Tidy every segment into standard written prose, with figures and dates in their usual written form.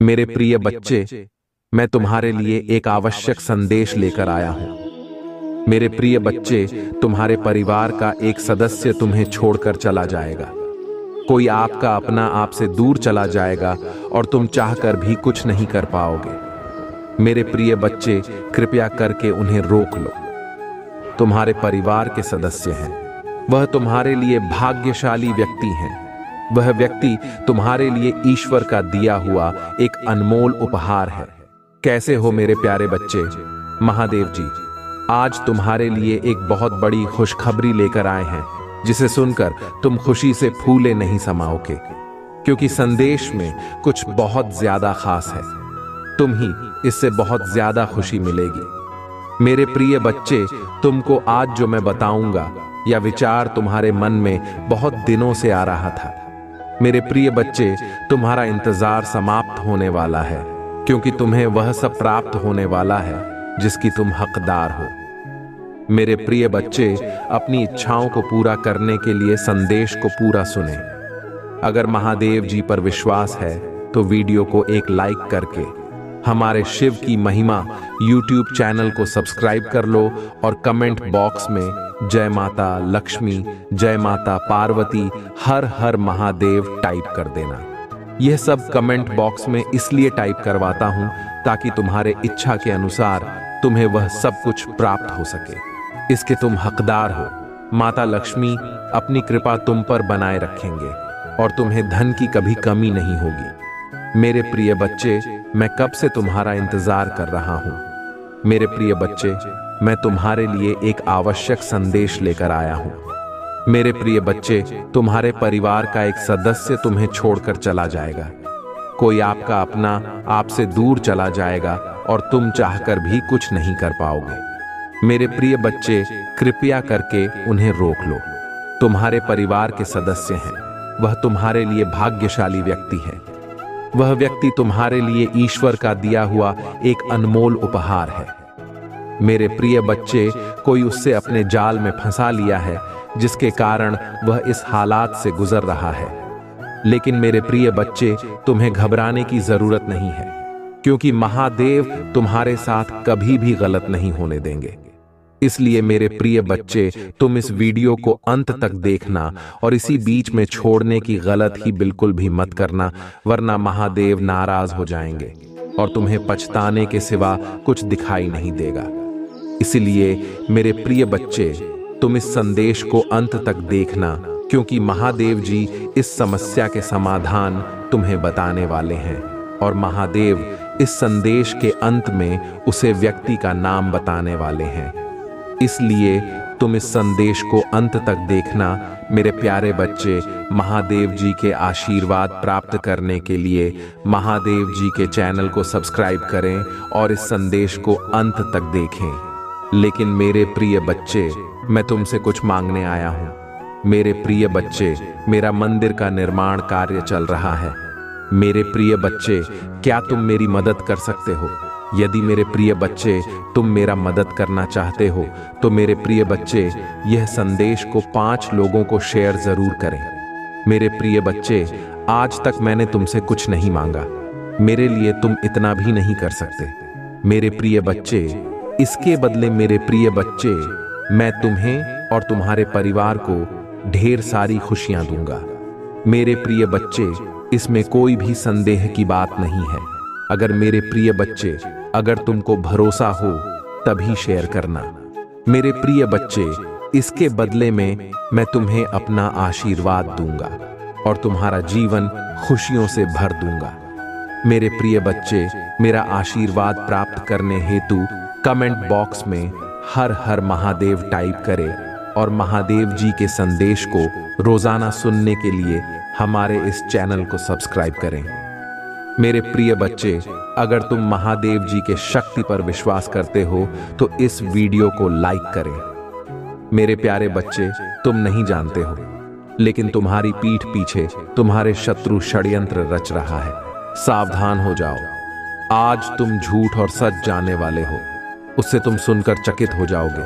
मेरे प्रिय बच्चे, मैं तुम्हारे लिए एक आवश्यक संदेश लेकर आया हूं। मेरे प्रिय बच्चे, तुम्हारे परिवार का एक सदस्य तुम्हें छोड़कर चला जाएगा। कोई आपका अपना आपसे दूर चला जाएगा और तुम चाहकर भी कुछ नहीं कर पाओगे। मेरे प्रिय बच्चे, कृपया करके उन्हें रोक लो। तुम्हारे परिवार के सदस्य हैं, वह तुम्हारे लिए भाग्यशाली व्यक्ति हैं। वह व्यक्ति तुम्हारे लिए ईश्वर का दिया हुआ एक अनमोल उपहार है। कैसे हो मेरे प्यारे बच्चे? महादेव जी आज तुम्हारे लिए एक बहुत बड़ी खुशखबरी लेकर आए हैं, जिसे सुनकर तुम खुशी से फूले नहीं समाओगे, क्योंकि संदेश में कुछ बहुत ज्यादा खास है। तुम ही इससे बहुत ज्यादा खुशी मिलेगी। मेरे प्रिय बच्चे, तुमको आज जो मैं बताऊंगा यह विचार तुम्हारे मन में बहुत दिनों से आ रहा था। मेरे प्रिय बच्चे, तुम्हारा इंतजार समाप्त होने वाला है, क्योंकि तुम्हें वह सब प्राप्त होने वाला है जिसकी तुम हकदार हो। मेरे प्रिय बच्चे, अपनी इच्छाओं को पूरा करने के लिए संदेश को पूरा सुने। अगर महादेव जी पर विश्वास है तो वीडियो को एक लाइक करके हमारे शिव की महिमा YouTube चैनल को सब्सक्राइब कर लो और कमेंट बॉक्स में जय माता लक्ष्मी, जय माता पार्वती, हर हर महादेव टाइप कर देना। यह सब कमेंट बॉक्स में इसलिए टाइप करवाता हूं ताकि तुम्हारे इच्छा के अनुसार तुम्हें वह सब कुछ प्राप्त हो सके। इसके तुम हकदार हो। माता लक्ष्मी अपनी कृपा तुम पर बनाए रखेंगे और तुम्हें धन की कभी कमी नहीं होगी। मेरे प्रिय बच्चे, मैं कब से तुम्हारा इंतजार कर रहा हूं। मेरे प्रिय बच्चे, मैं तुम्हारे लिए एक आवश्यक संदेश लेकर आया हूं। मेरे प्रिय बच्चे, तुम्हारे परिवार का एक सदस्य तुम्हें छोड़कर चला जाएगा। कोई आपका अपना आपसे दूर चला जाएगा और तुम चाहकर भी कुछ नहीं कर पाओगे। मेरे प्रिय बच्चे, कृपया करके उन्हें रोक लो। तुम्हारे परिवार के सदस्य हैं, वह तुम्हारे लिए भाग्यशाली व्यक्ति है। वह व्यक्ति तुम्हारे लिए ईश्वर का दिया हुआ एक अनमोल उपहार है। मेरे प्रिय बच्चे, कोई उससे अपने जाल में फंसा लिया है, जिसके कारण वह इस हालात से गुजर रहा है। लेकिन मेरे प्रिय बच्चे, तुम्हें घबराने की जरूरत नहीं है, क्योंकि महादेव तुम्हारे साथ कभी भी गलत नहीं होने देंगे। इसलिए मेरे प्रिय बच्चे, तुम इस वीडियो को अंत तक देखना और इसी बीच में छोड़ने की गलत ही बिल्कुल भी मत करना, वरना महादेव नाराज हो जाएंगे और तुम्हें पछताने के सिवा कुछ दिखाई नहीं देगा। इसलिए मेरे प्रिय बच्चे, तुम इस संदेश को अंत तक देखना, क्योंकि महादेव जी इस समस्या के समाधान तुम्हें बताने वाले हैं और महादेव इस संदेश के अंत में उसे व्यक्ति का नाम बताने वाले हैं। इसलिए तुम इस संदेश को अंत तक देखना। मेरे प्यारे बच्चे, महादेव जी के आशीर्वाद प्राप्त करने के लिए महादेव जी के चैनल को सब्सक्राइब करें और इस संदेश को अंत तक देखें। लेकिन मेरे प्रिय बच्चे, मैं तुमसे कुछ मांगने आया हूं। मेरे प्रिय बच्चे, मेरा मंदिर का निर्माण कार्य चल रहा है। मेरे प्रिय बच्चे, क्या तुम मेरी मदद कर सकते हो? यदि मेरे प्रिय बच्चे तुम मेरा मदद करना चाहते हो तो मेरे प्रिय बच्चे, यह संदेश को 5 लोगों को शेयर जरूर करें। मेरे प्रिय बच्चे, आज तक मैंने तुमसे कुछ नहीं मांगा, मेरे लिए तुम इतना भी नहीं कर सकते। मेरे प्रिय बच्चे, इसके बदले मेरे प्रिय बच्चे, मैं तुम्हें और तुम्हारे परिवार को ढेर सारी खुशियां दूंगा। मेरे प्रिय बच्चे, इसमें कोई भी संदेह की बात नहीं है। अगर मेरे प्रिय बच्चे, अगर तुमको भरोसा हो तभी शेयर करना। मेरे प्रिय बच्चे, इसके बदले में मैं तुम्हें अपना आशीर्वाद दूंगा और तुम्हारा जीवन खुशियों से भर दूंगा। मेरे प्रिय बच्चे, मेरा आशीर्वाद प्राप्त करने हेतु कमेंट बॉक्स में हर हर महादेव टाइप करें और महादेव जी के संदेश को रोजाना सुनने के लिए हमारे इस चैनल को सब्सक्राइब करें। मेरे प्रिय बच्चे, अगर तुम महादेव जी के शक्ति पर विश्वास करते हो तो इस वीडियो को लाइक करें। मेरे प्यारे बच्चे, तुम नहीं जानते हो, लेकिन तुम्हारी पीठ पीछे तुम्हारे शत्रु षड्यंत्र रच रहा है। सावधान हो जाओ। आज तुम झूठ और सच जानने वाले हो, उससे तुम सुनकर चकित हो जाओगे।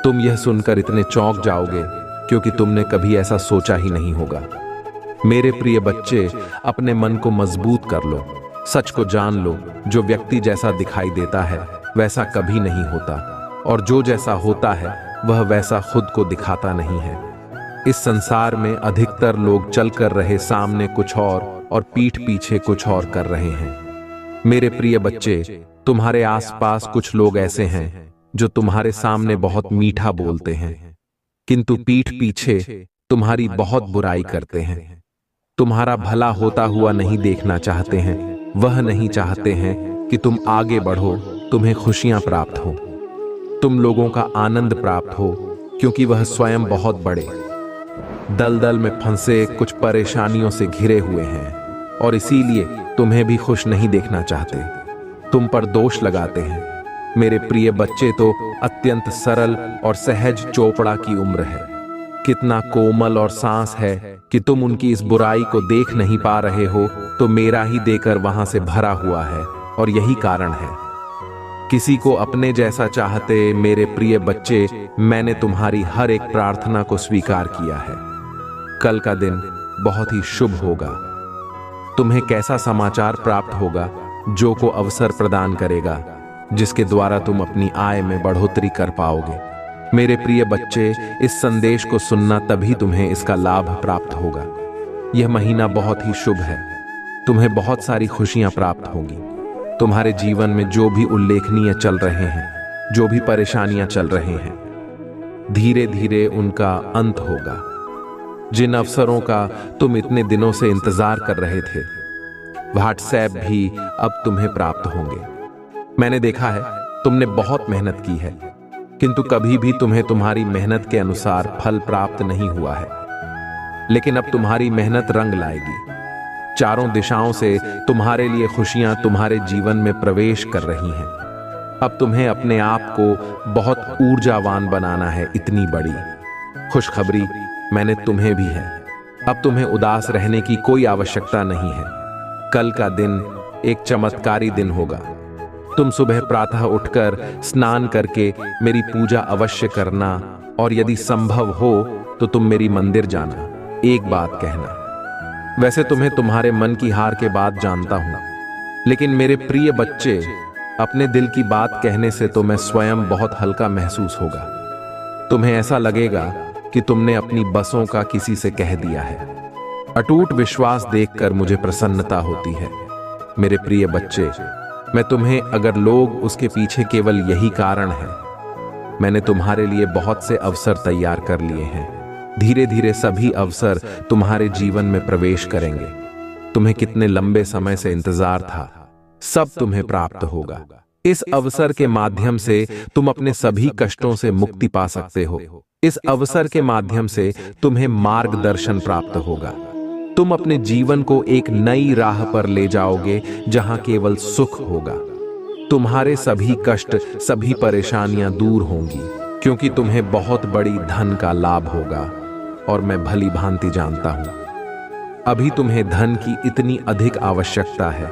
तुम यह सुनकर इतने चौंक जाओगे क्योंकि तुमने कभी ऐसा सोचा ही नहीं होगा। मेरे प्रिय बच्चे, अपने मन को मजबूत कर लो सच को जान लो, जो व्यक्ति जैसा दिखाई देता है वैसा कभी नहीं होता, और जो जैसा होता है वह वैसा खुद को दिखाता नहीं है। इस संसार में अधिकतर लोग चल कर रहे सामने कुछ और पीठ पीछे कुछ और कर रहे हैं। मेरे प्रिय बच्चे, तुम्हारे आसपास कुछ लोग ऐसे हैं जो तुम्हारे सामने बहुत मीठा बोलते हैं, किंतु पीठ पीछे तुम्हारी बहुत बुराई करते हैं। तुम्हारा भला होता हुआ नहीं देखना चाहते हैं। वह नहीं चाहते हैं कि तुम आगे बढ़ो, तुम्हें खुशियां प्राप्त हो, तुम लोगों का आनंद प्राप्त हो, क्योंकि वह स्वयं बहुत बड़े दलदल में फंसे कुछ परेशानियों से घिरे हुए हैं, और इसीलिए तुम्हें भी खुश नहीं देखना चाहते। तुम पर दोष लगाते हैं। मेरे प्रिय बच्चे, तो अत्यंत सरल और सहज चोपड़ा की उम्र है। कितना कोमल और सांस है कि तुम उनकी इस बुराई को देख नहीं पा रहे हो, तो मेरा ही देकर वहां से भरा हुआ है, और यही कारण है। किसी को अपने जैसा चाहते मेरे प्रिय बच्चे, मैंने तुम्हारी हर एक प्रार्थना को स्वीकार किया है। कल का दिन बहुत ही शुभ होगा। तुम्हें कैसा समाचार प्राप्त होगा जो को अवसर प्रदान करेगा, जिसके द्वारा तुम अपनी आय में बढ़ोतरी कर पाओगे। मेरे प्रिय बच्चे, इस संदेश को सुनना तभी तुम्हें इसका लाभ प्राप्त होगा। यह महीना बहुत ही शुभ है। तुम्हें बहुत सारी खुशियां प्राप्त होंगी। तुम्हारे जीवन में जो भी उल्लेखनीय चल रहे हैं, जो भी परेशानियां चल रहे हैं, धीरे धीरे उनका अंत होगा। जिन अवसरों का तुम इतने दिनों से इंतजार कर रहे थे, व्हाट्सएप भी अब तुम्हें प्राप्त होंगे। मैंने देखा है तुमने बहुत मेहनत की है, किंतु कभी भी तुम्हें तुम्हारी मेहनत के अनुसार फल प्राप्त नहीं हुआ है। लेकिन अब तुम्हारी मेहनत रंग लाएगी। चारों दिशाओं से तुम्हारे लिए खुशियां तुम्हारे जीवन में प्रवेश कर रही हैं। अब तुम्हें अपने आप को बहुत ऊर्जावान बनाना है। इतनी बड़ी खुशखबरी मैंने तुम्हें भी है। अब तुम्हें उदास रहने की कोई आवश्यकता नहीं है। कल का दिन एक चमत्कारी दिन होगा। तुम सुबह प्रातः उठकर स्नान करके मेरी पूजा अवश्य करना, और यदि संभव हो तो तुम मेरी मंदिर जाना। एक बात कहना, वैसे तुम्हें तुम्हारे मन की हार के बाद जानता हूं, लेकिन मेरे प्रिय बच्चे, अपने दिल की बात कहने से तो मैं स्वयं बहुत हल्का महसूस होगा। तुम्हें ऐसा लगेगा कि तुमने अपनी बसों का किसी से कह दिया है। अटूट विश्वास देखकर मुझे प्रसन्नता होती है। मेरे प्रिय बच्चे, मैं तुम्हें, अगर लोग उसके पीछे केवल यही कारण है, मैंने तुम्हारे लिए बहुत से अवसर तैयार कर लिए हैं। धीरे धीरे सभी अवसर तुम्हारे जीवन में प्रवेश करेंगे। तुम्हें कितने लंबे समय से इंतजार था, सब तुम्हें प्राप्त होगा। इस अवसर के माध्यम से तुम अपने सभी कष्टों से मुक्ति पा सकते हो। इस अवसर के माध्यम से तुम्हें मार्गदर्शन प्राप्त होगा। तुम अपने जीवन को एक नई राह पर ले जाओगे, जहां केवल सुख होगा। तुम्हारे सभी कष्ट, सभी परेशानियां दूर होंगी, क्योंकि तुम्हें बहुत बड़ी धन का लाभ होगा। और मैं भली भांति जानता हूं, अभी तुम्हें धन की इतनी अधिक आवश्यकता है।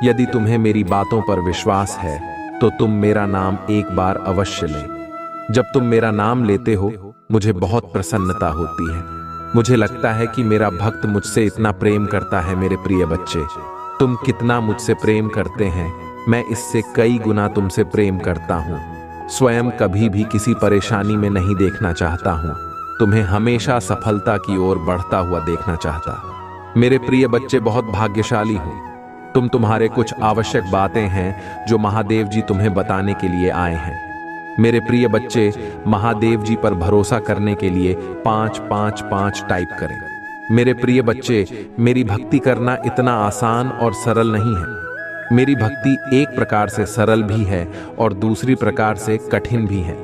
यदि तुम्हें मेरी बातों पर विश्वास है, तो तुम मेरा नाम एक बार अवश्य लें। जब तुम मेरा नाम लेते हो, मुझे बहुत प्रसन्नता होती है। मुझे लगता है कि मेरा भक्त मुझसे इतना प्रेम करता है। मेरे प्रिय बच्चे, तुम कितना मुझसे प्रेम करते हैं, मैं इससे कई गुना तुमसे प्रेम करता हूं। स्वयं कभी भी किसी परेशानी में नहीं देखना चाहता हूं। तुम्हें हमेशा सफलता की ओर बढ़ता हुआ देखना चाहता। मेरे प्रिय बच्चे, बहुत भाग्यशाली हो तुम। तुम्हारे कुछ आवश्यक बातें हैं जो महादेव जी तुम्हें बताने के लिए आए हैं। मेरे प्रिय बच्चे, महादेव जी पर भरोसा करने के लिए 555 टाइप करें। मेरे प्रिय बच्चे, मेरी भक्ति करना इतना आसान और सरल नहीं है। मेरी भक्ति एक प्रकार से सरल भी है और दूसरी प्रकार से कठिन भी है,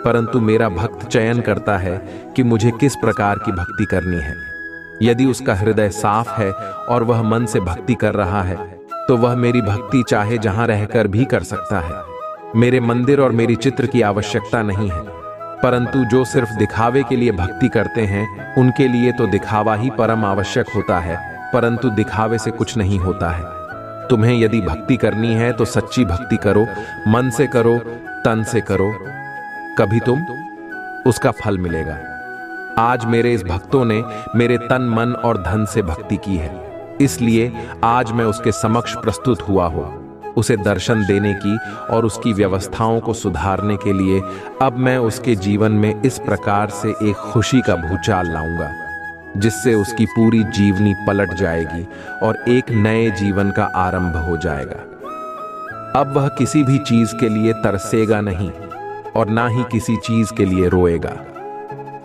परंतु मेरा भक्त चयन करता है कि मुझे किस प्रकार की भक्ति करनी है। यदि उसका हृदय साफ है और वह मन से भक्ति कर रहा है, तो वह मेरी भक्ति चाहे जहां रहकर भी कर सकता है। मेरे मंदिर और मेरी चित्र की आवश्यकता नहीं है, परंतु जो सिर्फ दिखावे के लिए भक्ति करते हैं, उनके लिए तो दिखावा ही परम आवश्यक होता है, परंतु दिखावे से कुछ नहीं होता है। तुम्हें यदि भक्ति करनी है तो सच्ची भक्ति करो, मन से करो, तन से करो, कभी तुम उसका फल मिलेगा। आज मेरे इस भक्तों ने मेरे तन, मन और धन से भक्ति की है, इसलिए आज मैं उसके समक्ष प्रस्तुत हुआ हूं, उसे दर्शन देने की और उसकी व्यवस्थाओं को सुधारने के लिए। अब मैं उसके जीवन में इस प्रकार से एक खुशी का भूचाल लाऊंगा जिससे उसकी पूरी जीवनी पलट जाएगी और एक नए जीवन का आरंभ हो जाएगा। अब वह किसी भी चीज के लिए तरसेगा नहीं और ना ही किसी चीज के लिए रोएगा।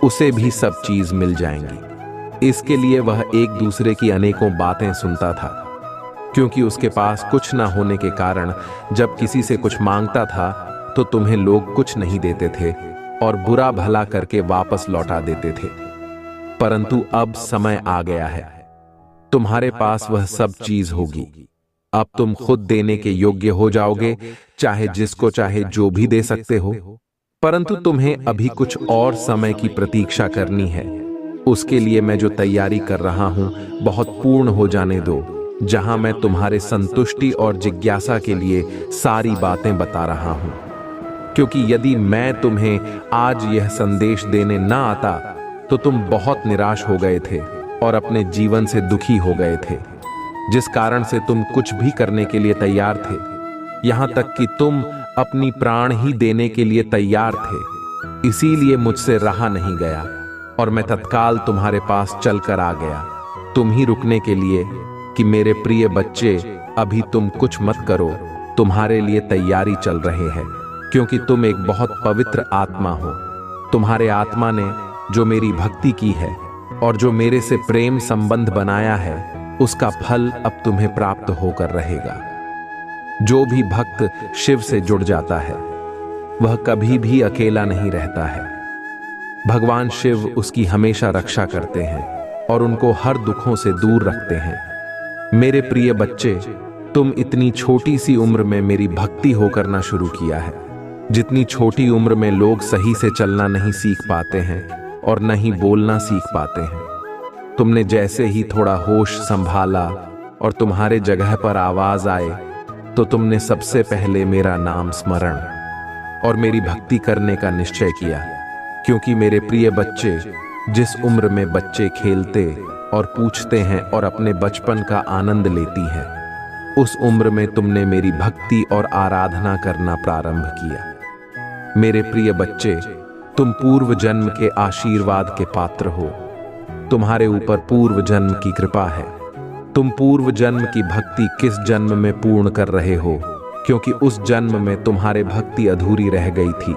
उसे भी सब चीज मिल जाएंगी। इसके लिए वह एक दूसरे की अनेकों बातें सुनता था, क्योंकि उसके पास कुछ ना होने के कारण जब किसी से कुछ मांगता था तो तुम्हें लोग कुछ नहीं देते थे और बुरा भला करके वापस लौटा देते थे। परंतु अब समय आ गया है, तुम्हारे पास वह सब चीज होगी। अब तुम खुद देने के योग्य हो जाओगे, चाहे जिसको चाहे जो भी दे सकते हो। परंतु तुम्हें अभी कुछ और समय की प्रतीक्षा करनी है। उसके लिए मैं जो तैयारी कर रहा हूं बहुत पूर्ण हो जाने दो, जहां मैं तुम्हारे संतुष्टि और जिज्ञासा के लिए सारी बातें बता रहा हूं। क्योंकि यदि मैं तुम्हें आज यह संदेश देने ना आता तो तुम बहुत निराश हो गए थे और अपने जीवन से दुखी हो गए थे, जिस कारण से तुम कुछ भी करने के लिए तैयार थे, यहां तक कि तुम अपनी प्राण ही देने के लिए तैयार थे। इसीलिए मुझसे रहा नहीं गया और मैं तत्काल तुम्हारे पास चलकर आ गया, तुम ही रुकने के लिए कि मेरे प्रिय बच्चे, अभी तुम कुछ मत करो, तुम्हारे लिए तैयारी चल रहे हैं। क्योंकि तुम एक बहुत पवित्र आत्मा हो। तुम्हारे आत्मा ने जो मेरी भक्ति की है और जो मेरे से प्रेम संबंध बनाया है, उसका फल अब तुम्हें प्राप्त होकर रहेगा। जो भी भक्त शिव से जुड़ जाता है वह कभी भी अकेला नहीं रहता है। भगवान शिव उसकी हमेशा रक्षा करते हैं और उनको हर दुखों से दूर रखते हैं। मेरे प्रिय बच्चे, तुम इतनी छोटी सी उम्र में मेरी भक्ति हो करना शुरू किया है। जितनी छोटी उम्र में लोग सही से चलना नहीं सीख पाते हैं और न ही बोलना सीख पाते हैं, तुमने जैसे ही थोड़ा होश संभाला और तुम्हारे जगह पर आवाज आए तो तुमने सबसे पहले मेरा नाम स्मरण और मेरी भक्ति करने का निश्चय किया। क्योंकि मेरे प्रिय बच्चे, जिस उम्र में बच्चे खेलते और पूछते हैं और अपने बचपन का आनंद लेती हैं, उस उम्र में तुमने मेरी भक्ति और आराधना करना प्रारंभ किया। मेरे प्रिय बच्चे, तुम पूर्व जन्म के आशीर्वाद के पात्र हो। तुम्हारे ऊपर पूर्व जन्म की कृपा है। तुम पूर्व जन्म की भक्ति किस जन्म में पूर्ण कर रहे हो, क्योंकि उस जन्म में तुम्हारे भक्ति अधूरी रह गई थी।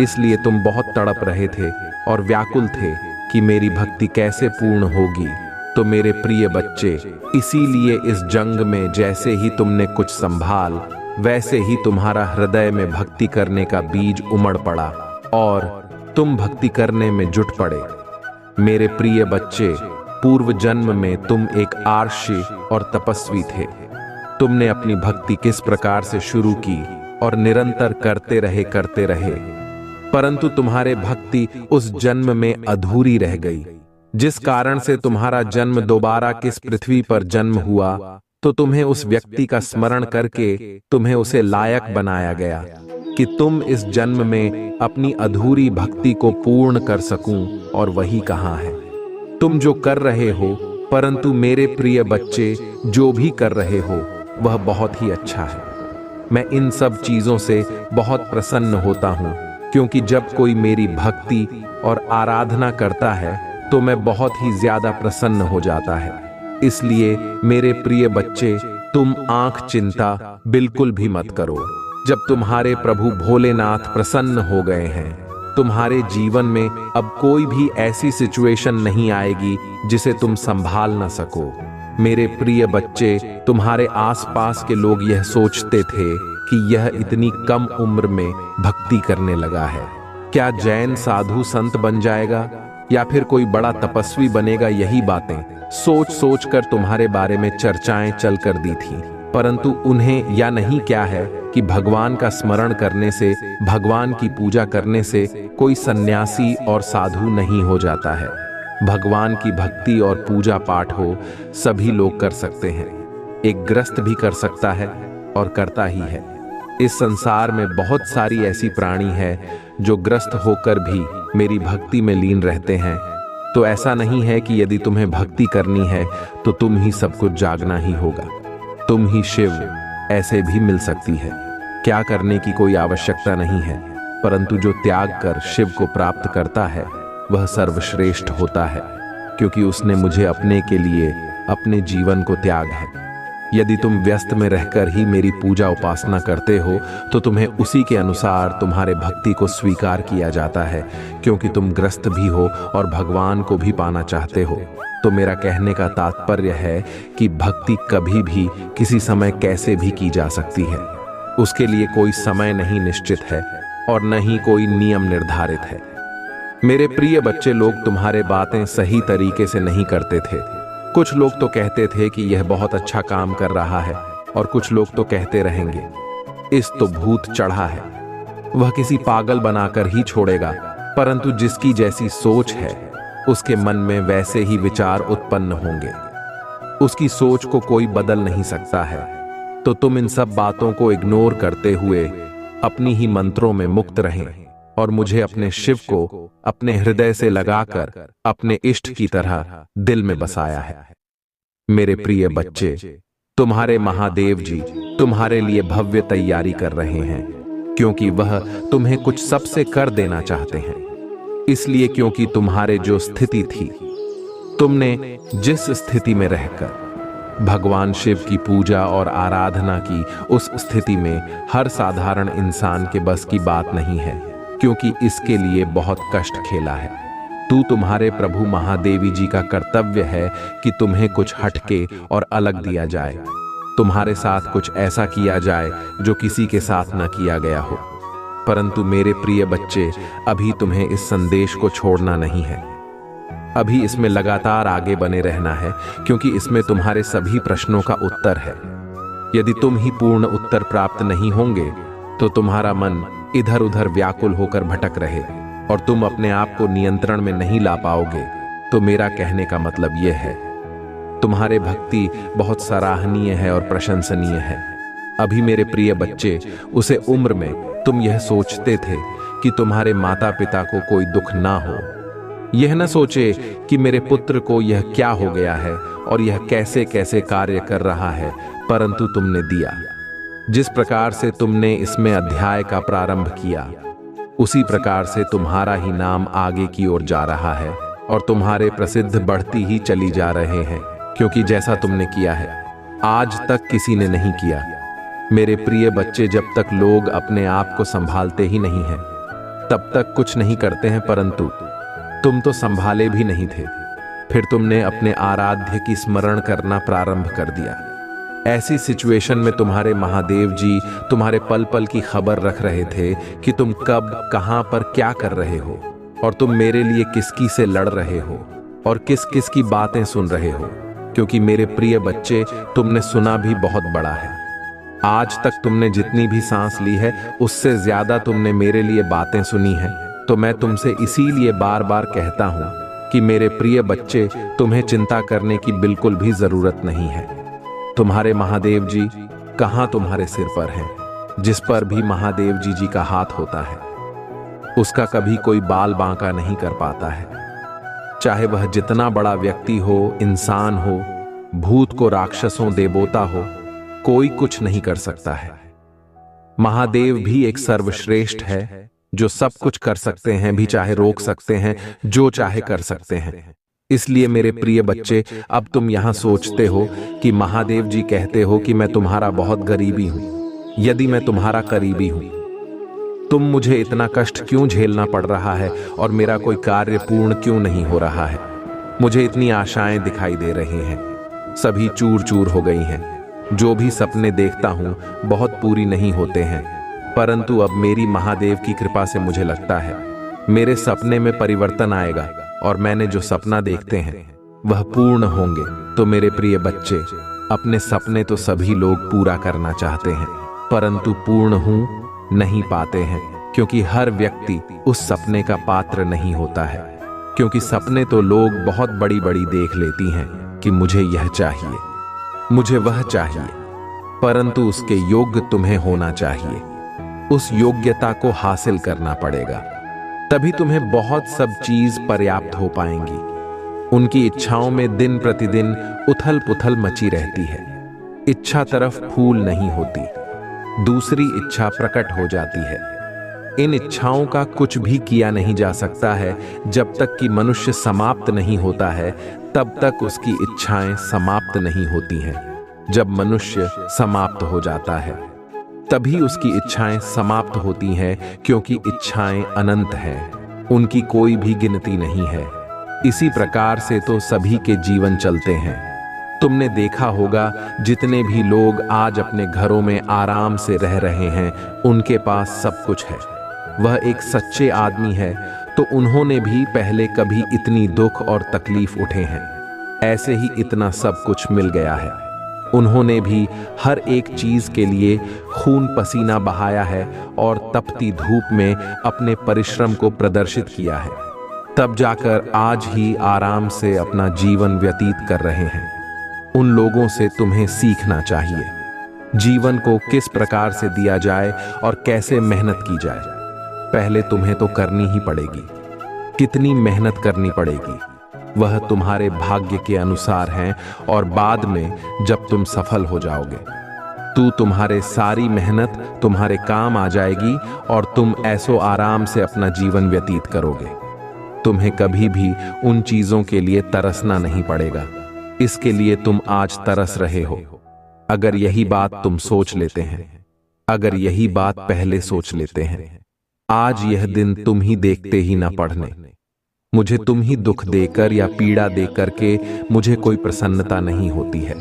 इसलिए तुम बहुत तड़प रहे थे और व्याकुल थे कि मेरी भक्ति कैसे पूर्ण होगी। तो मेरे प्रिय बच्चे, इसीलिए इस जंग में जैसे ही तुमने कुछ संभाल, वैसे ही तुम्हारा हृदय में भक्ति करने का बीज उमड़ पड़ा और तुम भक्ति करने में जुट पड़े। मेरे प्रिय बच्चे, पूर्व जन्म में तुम एक आर्षि और तपस्वी थे। तुमने अपनी भक्ति किस प्रकार से शुरू की और निरंतर करते रहे, परंतु तुम्हारे भक्ति उस जन्म में अधूरी रह गई, जिस कारण से तुम्हारा जन्म दोबारा किस पृथ्वी पर जन्म हुआ तो तुम्हें उस व्यक्ति का स्मरण करके तुम्हें उसे लायक बनाया गया कि तुम इस जन्म में अपनी अधूरी भक्ति को पूर्ण कर सकूं। और वही कहाँ है? तुम जो कर रहे हो, परंतु मेरे प्रिय बच्चे, जो भी कर रहे हो वह बहुत ही अच्छा है। मैं इन सब चीजों से बहुत प्रसन्न होता हूँ, क्योंकि जब कोई मेरी भक्ति और आराधना करता है तो मैं बहुत ही ज्यादा प्रसन्न हो जाता है। इसलिए मेरे प्रिय बच्चे, तुम आंख चिंता बिल्कुल भी मत करो। जब तुम्हारे प्रभु भोलेनाथ प्रसन्न हो गए हैं, तुम्हारे जीवन में अब कोई भी ऐसी सिचुएशन नहीं आएगी जिसे तुम संभाल न सको। मेरे प्रिय बच्चे, तुम्हारे आसपास के लोग यह सोचते थे कि यह इतनी कम उम्र में भक्ति करने लगा है, क्या जैन साधु संत बन जाएगा या फिर कोई बड़ा तपस्वी बनेगा। यही बातें सोच सोच कर तुम्हारे बारे में चर्चाएं चल कर दी थी। परंतु उन्हें या नहीं क्या है कि भगवान का स्मरण करने से, भगवान की पूजा करने से कोई सन्यासी और साधु नहीं हो जाता है। भगवान की भक्ति और पूजा पाठ हो सभी लोग कर सकते हैं। एक ग्रस्त भी कर सकता है और करता ही है। इस संसार में बहुत सारी ऐसी प्राणी है जो ग्रस्त होकर भी मेरी भक्ति में लीन रहते हैं तो ऐसा नहीं है कि यदि तुम्हें भक्ति करनी है तो तुम ही सब कुछ जागना ही होगा। तुम ही शिव ऐसे भी मिल सकती है। क्या करने की कोई आवश्यकता नहीं है, परंतु जो त्याग कर शिव को प्राप्त करता है वह सर्वश्रेष्ठ होता है, क्योंकि उसने मुझे अपने के लिए अपने जीवन को त्याग है। यदि तुम व्यस्त में रहकर ही मेरी पूजा उपासना करते हो तो तुम्हें उसी के अनुसार तुम्हारे भक्ति को स्वीकार किया जाता है, क्योंकि तुम ग्रस्त भी हो और भगवान को भी पाना चाहते हो। तो मेरा कहने का तात्पर्य है कि भक्ति कभी भी किसी समय कैसे भी की जा सकती है। उसके लिए कोई समय नहीं निश्चित है और न ही कोई नियम निर्धारित है। मेरे प्रिय बच्चे, लोग तुम्हारे बातें सही तरीके से नहीं करते थे। कुछ लोग तो कहते थे कि यह बहुत अच्छा काम कर रहा है, और कुछ लोग तो कहते रहेंगे इस तो भूत चढ़ा है, वह किसी पागल बनाकर ही छोड़ेगा। परंतु जिसकी जैसी सोच है उसके मन में वैसे ही विचार उत्पन्न होंगे। उसकी सोच को कोई बदल नहीं सकता है। तो तुम इन सब बातों को इग्नोर करते हुए अपनी ही मंत्रों में मुक्त रहें और मुझे अपने शिव को अपने हृदय से लगाकर अपने इष्ट की तरह दिल में बसाया है। मेरे प्रिय बच्चे, तुम्हारे महादेव जी तुम्हारे लिए भव्य तैयारी कर रहे हैं, क्योंकि वह तुम्हें कुछ सबसे कर देना चाहते हैं। इसलिए क्योंकि तुम्हारे जो स्थिति थी, तुमने जिस स्थिति में रहकर भगवान शिव की पूजा और आराधना की, उस स्थिति में हर साधारण इंसान के बस की बात नहीं है, क्योंकि इसके लिए बहुत कष्ट खेला है। तुम्हारे प्रभु महादेवी जी का कर्तव्य है कि तुम्हें कुछ हटके और अलग दिया जाए। तुम्हारे साथ कुछ ऐसा किया जाए जो किसी के साथ न किया गया हो। परंतु मेरे प्रिय बच्चे, अभी तुम्हें इस संदेश को छोड़ना नहीं है। अभी इसमें लगातार आगे बने रहना है, क्योंकि इसमें तुम्हारे सभी प्रश्नों का उत्तर है। यदि तुम ही पूर्ण उत्तर प्राप्त नहीं होंगे तो तुम्हारा मन इधर उधर व्याकुल होकर भटक रहे और तुम अपने आप को नियंत्रण में नहीं ला पाओगे। तो मेरा कहने का मतलब यह है, तुम्हारे भक्ति बहुत सराहनीय है और प्रशंसनीय है। अभी मेरे प्रिय बच्चे, उसे उम्र में तुम यह सोचते थे कि तुम्हारे माता पिता को कोई दुख ना हो। यह न सोचे कि मेरे पुत्र को यह क्या हो गया है और यह कैसे कैसे कार्य कर रहा है, परंतु तुमने दिया। जिस प्रकार से तुमने इसमें अध्याय का प्रारंभ किया, उसी प्रकार से तुम्हारा ही नाम आगे की ओर जा रहा है और तुम्हारे प्रसिद्ध बढ़ती ही चली जा रहे हैं, क्योंकि जैसा तुमने किया है आज तक किसी ने नहीं किया। मेरे प्रिय बच्चे, जब तक लोग अपने आप को संभालते ही नहीं हैं, तब तक कुछ नहीं करते हैं। परंतु तुम तो संभाले भी नहीं थे, फिर तुमने अपने आराध्य की स्मरण करना प्रारंभ कर दिया। ऐसी सिचुएशन में तुम्हारे महादेव जी तुम्हारे पल पल की खबर रख रहे थे कि तुम कब कहां पर क्या कर रहे हो, और तुम मेरे लिए किसकी से लड़ रहे हो और किस किस की बातें सुन रहे हो। क्योंकि मेरे प्रिय बच्चे, तुमने सुना भी बहुत बड़ा है। आज तक तुमने जितनी भी सांस ली है, उससे ज्यादा तुमने मेरे लिए बातें सुनी हैं। तो मैं तुमसे इसीलिए बार बार कहता हूं कि मेरे प्रिय बच्चे, तुम्हें चिंता करने की बिल्कुल भी जरूरत नहीं है। तुम्हारे महादेव जी कहां तुम्हारे सिर पर हैं। जिस पर भी महादेव जी का हाथ होता है, उसका कभी कोई बाल बांका नहीं कर पाता है। चाहे वह जितना बड़ा व्यक्ति हो, इंसान हो, भूत को राक्षसों देवता हो, कोई कुछ नहीं कर सकता है। महादेव भी एक सर्वश्रेष्ठ है, जो सब कुछ कर सकते हैं, भी चाहे रोक सकते हैं, जो चाहे कर सकते हैं। इसलिए मेरे प्रिय बच्चे, अब तुम यहां सोचते हो कि महादेव जी कहते हो कि मैं तुम्हारा बहुत गरीबी हूं। यदि मैं तुम्हारा करीबी हूं, तुम मुझे इतना कष्ट क्यों झेलना पड़ रहा है और मेरा कोई कार्य पूर्ण क्यों नहीं हो रहा है। मुझे इतनी आशाएं दिखाई दे रही हैं, सभी चूर चूर हो गई हैं। जो भी सपने देखता हूं बहुत पूरी नहीं होते हैं, परंतु अब मेरी महादेव की कृपा से मुझे लगता है मेरे सपने में परिवर्तन आएगा और मैंने जो सपना देखते हैं वह पूर्ण होंगे। तो मेरे प्रिय बच्चे, अपने सपने तो सभी लोग पूरा करना चाहते हैं, परंतु पूर्ण नहीं पाते हैं, क्योंकि हर व्यक्ति उस सपने का पात्र नहीं होता है। क्योंकि सपने तो लोग बहुत बड़ी बड़ी देख लेती हैं कि मुझे यह चाहिए, मुझे वह चाहिए, परंतु उसके योग्य तुम्हें होना चाहिए। उस योग्यता को हासिल करना पड़ेगा, तभी तुम्हें बहुत सब चीज पर्याप्त हो पाएंगी। उनकी इच्छाओं में दिन प्रतिदिन उथल पुथल मची रहती है। इच्छा तरफ फूल नहीं होती, दूसरी इच्छा प्रकट हो जाती है। इन इच्छाओं का कुछ भी किया नहीं जा सकता है। जब तक कि मनुष्य समाप्त नहीं होता है तब तक उसकी इच्छाएं समाप्त नहीं होती हैं। जब मनुष्य समाप्त हो जाता है तभी उसकी इच्छाएं समाप्त होती हैं, क्योंकि इच्छाएं अनंत हैं, उनकी कोई भी गिनती नहीं है। इसी प्रकार से तो सभी के जीवन चलते हैं। तुमने देखा होगा जितने भी लोग आज अपने घरों में आराम से रह रहे हैं उनके पास सब कुछ है। वह एक सच्चे आदमी है तो उन्होंने भी पहले कभी इतनी दुख और तकलीफ उठे हैं, ऐसे ही इतना सब कुछ मिल गया है। उन्होंने भी हर एक चीज के लिए खून पसीना बहाया है और तपती धूप में अपने परिश्रम को प्रदर्शित किया है, तब जाकर आज ही आराम से अपना जीवन व्यतीत कर रहे हैं। उन लोगों से तुम्हें सीखना चाहिए, जीवन को किस प्रकार से दिया जाए और कैसे मेहनत की जाए। पहले तुम्हें तो करनी ही पड़ेगी। कितनी मेहनत करनी पड़ेगी वह तुम्हारे भाग्य के अनुसार है, और बाद में जब तुम सफल हो जाओगे तुम्हारे सारी मेहनत तुम्हारे काम आ जाएगी और तुम ऐसो आराम से अपना जीवन व्यतीत करोगे। तुम्हें कभी भी उन चीजों के लिए तरसना नहीं पड़ेगा, इसके लिए तुम आज तरस रहे हो। अगर यही बात तुम सोच लेते हैं, अगर यही बात पहले सोच लेते हैं, आज यह दिन तुम ही देखते ही ना पढ़ने। मुझे तुम ही दुख देकर या पीड़ा देकर के मुझे कोई प्रसन्नता नहीं होती है,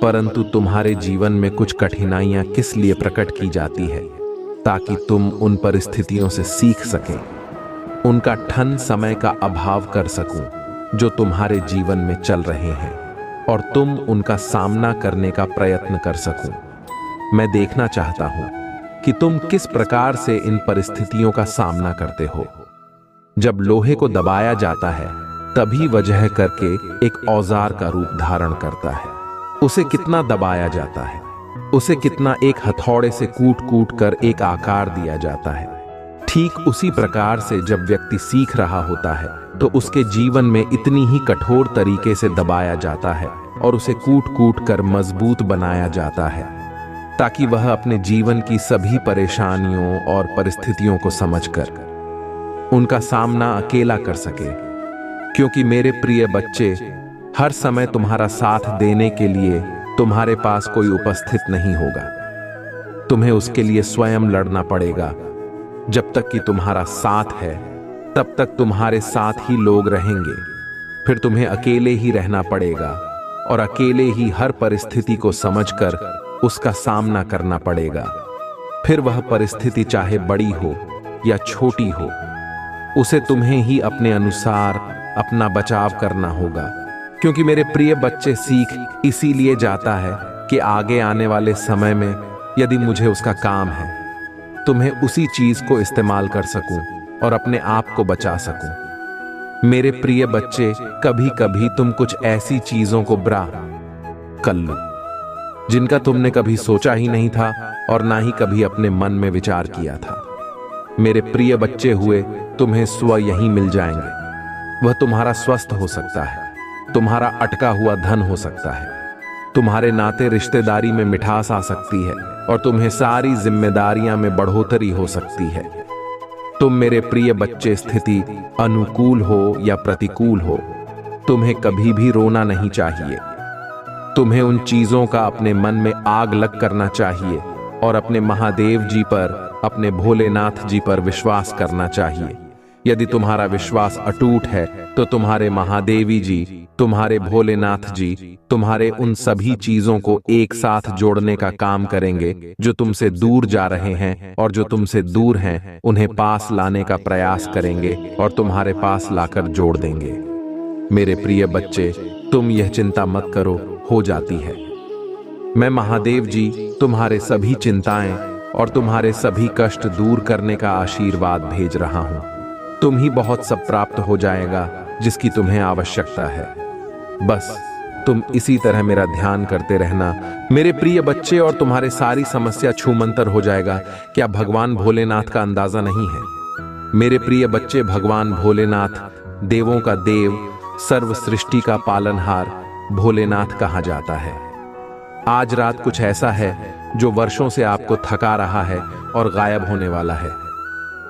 परंतु तुम्हारे जीवन में कुछ कठिनाइयां किस लिए प्रकट की जाती है, ताकि तुम उन परिस्थितियों से सीख सकें, उनका ठन समय का अभाव कर सकूं जो तुम्हारे जीवन में चल रहे हैं, और तुम उनका सामना करने का प्रयत्न कर सकूं। मैं देखना चाहता हूं कि तुम किस प्रकार से इन परिस्थितियों का सामना करते हो। जब लोहे को दबाया जाता है तभी वजह करके एक औजार का रूप धारण करता है। उसे कितना दबाया जाता है, उसे कितना एक हथौड़े से कूट कूट कर एक आकार दिया जाता है। ठीक उसी प्रकार से जब व्यक्ति सीख रहा होता है तो उसके जीवन में इतनी ही कठोर तरीके से दबाया जाता है और उसे कूट कूट कर मजबूत बनाया जाता है, ताकि वह अपने जीवन की सभी परेशानियों और परिस्थितियों को समझकर उनका सामना अकेला कर सके। क्योंकि मेरे प्रिय बच्चे, हर समय तुम्हारा साथ देने के लिए तुम्हारे पास कोई उपस्थित नहीं होगा। तुम्हें उसके लिए स्वयं लड़ना पड़ेगा। जब तक कि तुम्हारा साथ है तब तक तुम्हारे साथ ही लोग रहेंगे, फिर तुम्हें अकेले ही रहना पड़ेगा और अकेले ही हर परिस्थिति को समझकर उसका सामना करना पड़ेगा। फिर वह परिस्थिति चाहे बड़ी हो या छोटी हो, उसे तुम्हें ही अपने अनुसार अपना बचाव करना होगा। क्योंकि मेरे प्रिय बच्चे, सीख इसीलिए जाता है कि आगे आने वाले समय में यदि मुझे उसका काम है तुम्हें उसी चीज को इस्तेमाल कर सकूं और अपने आप को बचा सकूं। मेरे प्रिय बच्चे, कभी कभी तुम कुछ ऐसी चीजों को बुरा कर लो जिनका तुमने कभी सोचा ही नहीं था और ना ही कभी अपने मन में विचार किया था। मेरे प्रिय बच्चे हुए, तुम्हें स्व यहीं मिल जाएंगे। वह तुम्हारा स्वस्थ हो सकता है, तुम्हारा अटका हुआ धन हो सकता है, तुम्हारे नाते रिश्तेदारी में मिठास आ सकती है और तुम्हें सारी जिम्मेदारियां में बढ़ोतरी हो सकती है। तुम मेरे प्रिय बच्चे, स्थिति अनुकूल हो या प्रतिकूल हो, तुम्हें कभी भी रोना नहीं चाहिए। तुम्हें उन चीजों का अपने मन में आग लग करना चाहिए और अपने महादेव जी पर, अपने भोलेनाथ जी पर विश्वास करना चाहिए। यदि तुम्हारा विश्वास अटूट है तो तुम्हारे महादेवी जी, तुम्हारे भोलेनाथ जी तुम्हारे उन सभी चीजों को एक साथ जोड़ने का काम करेंगे जो तुमसे दूर जा रहे हैं, और जो तुमसे दूर हैं उन्हें पास लाने का प्रयास करेंगे और तुम्हारे पास लाकर जोड़ देंगे। मेरे प्रिय बच्चे, तुम यह चिंता मत करो, हो जाती है। मैं महादेव जी तुम्हारे सभी चिंताएं और तुम्हारे सभी कष्ट दूर करने का आशीर्वाद भेज रहा हूं। तुम ही बहुत सब प्राप्त हो जाएगा जिसकी तुम्हें आवश्यकता है। बस तुम इसी तरह मेरा ध्यान करते रहना मेरे प्रिय बच्चे, और तुम्हारे सारी समस्या छूमंतर हो जाएगा। क्या भगवान भोलेनाथ का अंदाजा नहीं है? मेरे प्रिय बच्चे, भगवान भोलेनाथ देवों का देव, सर्व सृष्टि का पालनहार भोलेनाथ कहा जाता है। आज रात कुछ ऐसा है जो वर्षों से आपको थका रहा है और गायब होने वाला है।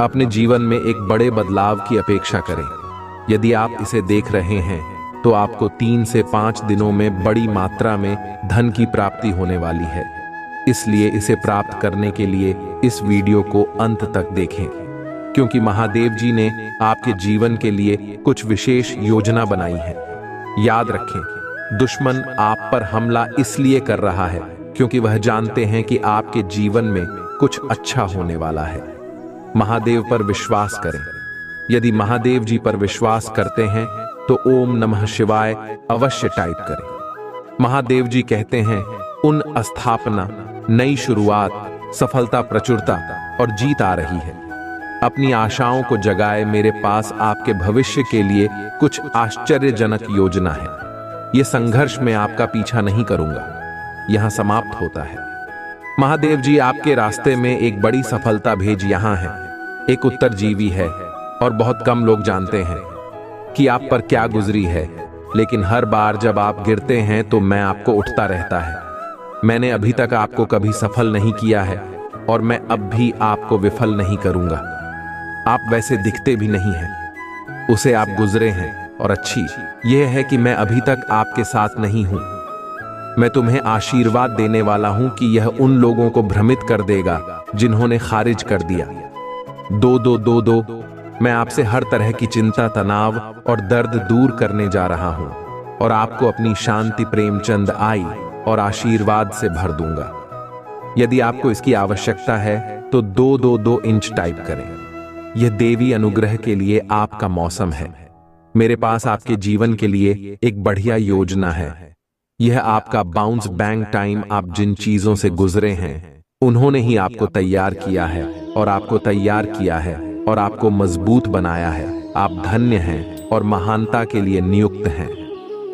अपने जीवन में एक बड़े बदलाव की अपेक्षा करें। यदि आप इसे देख रहे हैं तो आपको 3 से 5 दिनों में बड़ी मात्रा में धन की प्राप्ति होने वाली है। इसलिए इसे प्राप्त करने के लिए इस वीडियो को अंत तक देखें, क्योंकि महादेव जी ने आपके जीवन के लिए कुछ विशेष योजना बनाई है। याद रखें, दुश्मन आप पर हमला इसलिए कर रहा है क्योंकि वह जानते हैं कि आपके जीवन में कुछ अच्छा होने वाला है। महादेव पर विश्वास करें। यदि महादेव जी पर विश्वास करते हैं तो ओम नमः शिवाय अवश्य टाइप करें। महादेव जी कहते हैं, उन स्थापना, नई शुरुआत, सफलता, प्रचुरता और जीत आ रही है। अपनी आशाओं को जगाए, मेरे पास आपके भविष्य के लिए कुछ आश्चर्यजनक योजना है। यह संघर्ष में आपका पीछा नहीं करूंगा, यहां समाप्त होता है। महादेव जी आपके रास्ते में एक बड़ी सफलता भेज यहां है। एक उत्तरजीवी है और बहुत कम लोग जानते हैं कि आप पर क्या गुजरी है, लेकिन हर बार जब आप गिरते हैं तो मैं आपको उठता रहता है। मैंने अभी तक आपको कभी सफल नहीं किया है और मैं अब भी आपको विफल नहीं करूंगा। आप वैसे दिखते भी नहीं हैं, उसे आप गुजरे हैं, और अच्छी यह है कि मैं अभी तक आपके साथ नहीं हूं। मैं तुम्हें आशीर्वाद देने वाला हूं कि यह उन लोगों को भ्रमित कर देगा जिन्होंने खारिज कर दिया। 2-2-2-2 मैं आपसे हर तरह की चिंता, तनाव और दर्द दूर करने जा रहा हूं और आपको अपनी शांति, प्रेमचंद आई और आशीर्वाद से भर दूंगा। यदि आपको इसकी आवश्यकता है तो 2-2-2 इंच टाइप करें। यह देवी अनुग्रह के लिए आपका मौसम है। मेरे पास आपके जीवन के लिए एक बढ़िया योजना है। यह आपका बाउंस बैंक टाइम। आप जिन चीजों से गुजरे हैं उन्होंने ही आपको तैयार किया है और आपको तैयार किया है और आपको मजबूत बनाया है। आप धन्य हैं और महानता के लिए नियुक्त हैं।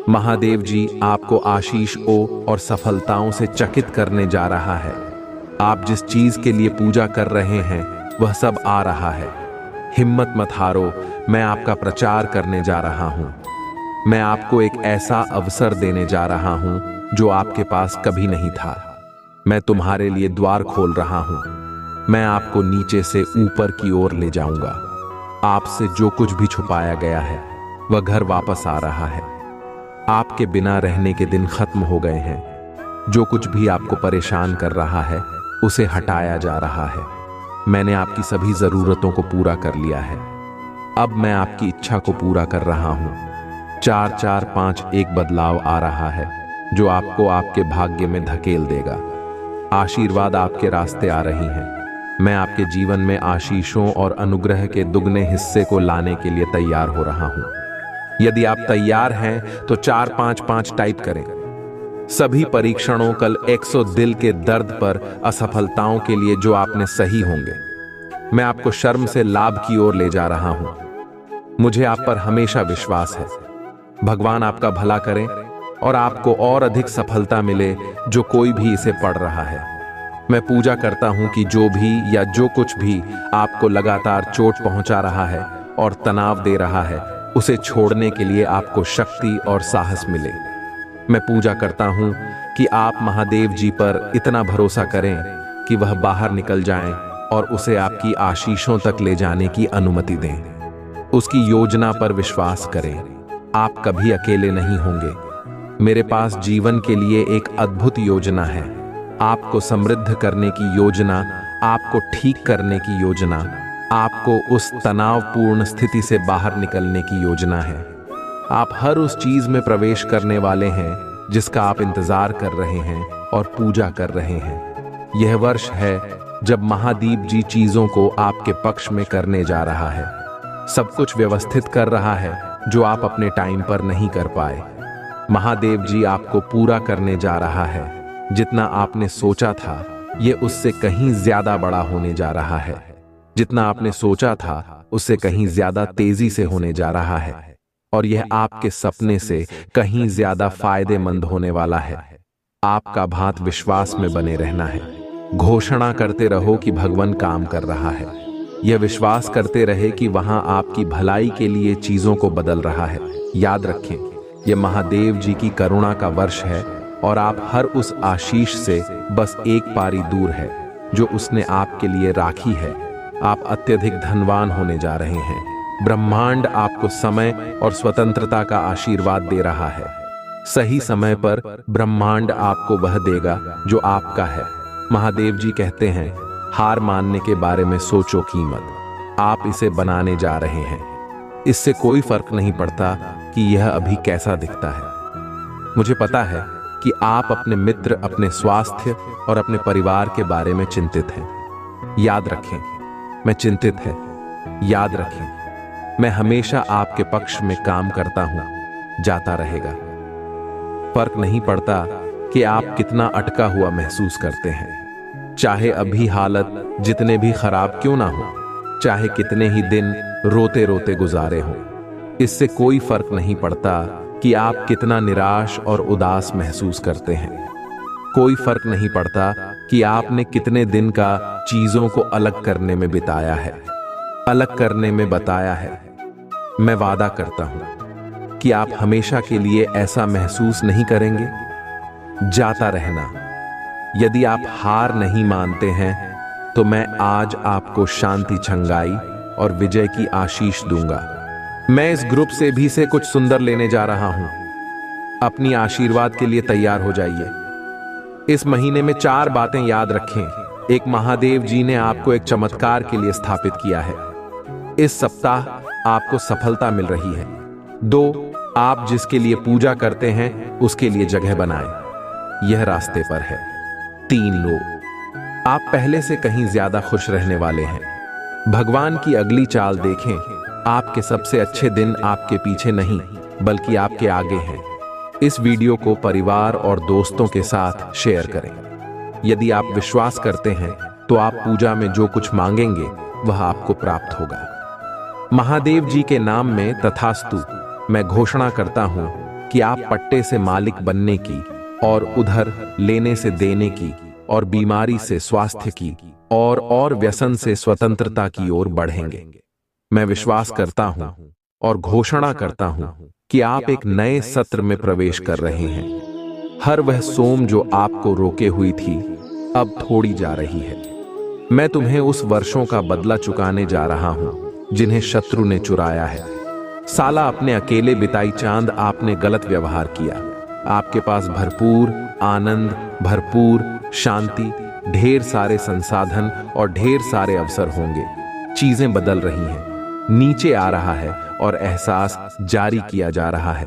महादेव जी आपको आशीषों और सफलताओं से चकित करने जा रहा है। आप जिस चीज के लिए पूजा कर रहे हैं वह सब आ रहा है। हिम्मत मत हारो, मैं आपका प्रचार करने जा रहा हूं। मैं आपको एक ऐसा अवसर देने जा रहा हूं जो आपके पास कभी नहीं था। मैं तुम्हारे लिए द्वार खोल रहा हूं। मैं आपको नीचे से ऊपर की ओर ले जाऊंगा। आपसे जो कुछ भी छुपाया गया है वह घर वापस आ रहा है। आपके बिना रहने के दिन खत्म हो गए हैं। जो कुछ भी आपको परेशान कर रहा है उसे हटाया जा रहा है। मैंने आपकी सभी जरूरतों को पूरा कर लिया है। अब मैं आपकी इच्छा को पूरा कर रहा हूं। 4-4-5 एक बदलाव आ रहा है जो आपको आपके भाग्य में धकेल देगा। आशीर्वाद आपके रास्ते आ रही हैं। मैं आपके जीवन में आशीषों और अनुग्रह के दुगने हिस्से को लाने के लिए तैयार हो रहा हूं। यदि आप तैयार हैं तो 4-5-5 टाइप करें। सभी परीक्षणों, कल 100 दिल के दर्द पर, असफलताओं के लिए जो आपने सही होंगे। मैं आपको शर्म से लाभ की ओर ले जा रहा हूं। मुझे आप पर हमेशा विश्वास है। भगवान आपका भला करें और आपको और अधिक सफलता मिले जो कोई भी इसे पढ़ रहा है। मैं पूजा करता हूं कि जो भी या जो कुछ भी आपको लगातार चोट पहुंचा रहा है और तनाव दे रहा है उसे छोड़ने के लिए आपको शक्ति और साहस मिले। मैं पूजा करता हूं कि आप महादेव जी पर इतना भरोसा करें कि वह बाहर निकल जाएं और उसे आपकी आशीषों तक ले जाने की अनुमति दें। उसकी योजना पर विश्वास करें। आप कभी अकेले नहीं होंगे। मेरे पास जीवन के लिए एक अद्भुत योजना है। आपको समृद्ध करने की योजना, आपको ठीक करने की योजना, आपको उस तनावपूर्ण स्थिति से बाहर निकलने की योजना है। आप हर उस चीज में प्रवेश करने वाले हैं जिसका आप इंतजार कर रहे हैं और पूजा कर रहे हैं। यह वर्ष है जब महादेव जी चीजों को आपके पक्ष में करने जा रहा है। सब कुछ व्यवस्थित कर रहा है जो आप अपने टाइम पर नहीं कर पाए। महादेव जी आपको पूरा करने जा रहा है। जितना आपने सोचा था ये उससे कहीं ज्यादा बड़ा होने जा रहा है। जितना आपने सोचा था उससे कहीं ज्यादा तेजी से होने जा रहा है और यह आपके सपने से कहीं ज्यादा फायदेमंद होने वाला है। आपका भात विश्वास में बने रहना है। घोषणा करते रहो कि भगवान काम कर रहा है। यह विश्वास करते रहे कि वहां आपकी भलाई के लिए चीजों को बदल रहा है। याद रखें, यह महादेव जी की करुणा का वर्ष है और आप हर उस आशीष से बस एक पारी दूर है जो उसने आपके लिए राखी है। आप अत्यधिक धनवान होने जा रहे हैं। ब्रह्मांड आपको समय और स्वतंत्रता का आशीर्वाद दे रहा है। सही समय पर ब्रह्मांड आपको वह देगा जो आपका है। महादेव जी कहते हैं, हार मानने के बारे में सोचो की मत, आप इसे बनाने जा रहे हैं। इससे कोई फर्क नहीं पड़ता कि यह अभी कैसा दिखता है। मुझे पता है कि आप अपने मित्र, अपने स्वास्थ्य और अपने परिवार के बारे में चिंतित हैं। याद रखें, मैं चिंतित है। याद रखें, मैं हमेशा आपके पक्ष में काम करता हूं, जाता रहेगा। फर्क नहीं पड़ता कि आप कितना अटका हुआ महसूस करते हैं, चाहे अभी हालत जितने भी खराब क्यों ना हो, चाहे कितने ही दिन रोते रोते गुजारे हों। इससे कोई फर्क नहीं पड़ता कि आप कितना निराश और उदास महसूस करते हैं। कोई फर्क नहीं पड़ता कि आपने कितने दिन का चीजों को अलग करने में बिताया है, अलग करने में बताया है। मैं वादा करता हूं कि आप हमेशा के लिए ऐसा महसूस नहीं करेंगे। जाता रहना। यदि आप हार नहीं मानते हैं तो मैं आज आपको शांति, छंगाई और विजय की आशीष दूंगा। मैं इस ग्रुप से भी से कुछ सुंदर लेने जा रहा हूं। अपनी आशीर्वाद के लिए तैयार हो जाइए। इस महीने में 4 बातें याद रखें। 1, महादेव जी ने आपको एक चमत्कार के लिए स्थापित किया है। इस सप्ताह आपको सफलता मिल रही है। 2, आप जिसके लिए पूजा करते हैं उसके लिए जगह बनाएं, यह रास्ते पर है। 3, लोग आप पहले से कहीं ज्यादा खुश रहने वाले हैं। भगवान की अगली चाल देखें। आपके सबसे अच्छे दिन आपके पीछे नहीं बल्कि आपके आगे हैं। इस वीडियो को परिवार और दोस्तों के साथ शेयर करें। यदि आप विश्वास करते हैं तो आप पूजा में जो कुछ मांगेंगे वह आपको प्राप्त होगा। महादेव जी के नाम में तथास्तु मैं घोषणा करता हूं कि आप पट्टे से मालिक बनने की और उधर लेने से देने की और बीमारी से स्वास्थ्य की और व्यसन से स्वतंत्रता की ओर बढ़ेंगे। मैं विश्वास करता हूं और घोषणा करता हूं कि आप एक नए सत्र में प्रवेश कर रहे हैं। हर वह सोम जो आपको रोके हुई थी अब थोड़ी जा रही है। मैं तुम्हें उस वर्षों का बदला चुकाने जा रहा हूं जिन्हें शत्रु ने चुराया है। साला अपने अकेले बिताई चांद आपने गलत व्यवहार किया। आपके पास भरपूर आनंद, भरपूर शांति, ढेर सारे संसाधन और ढेर सारे अवसर होंगे। चीजें बदल रही हैं, नीचे आ रहा है और एहसास जारी किया जा रहा है।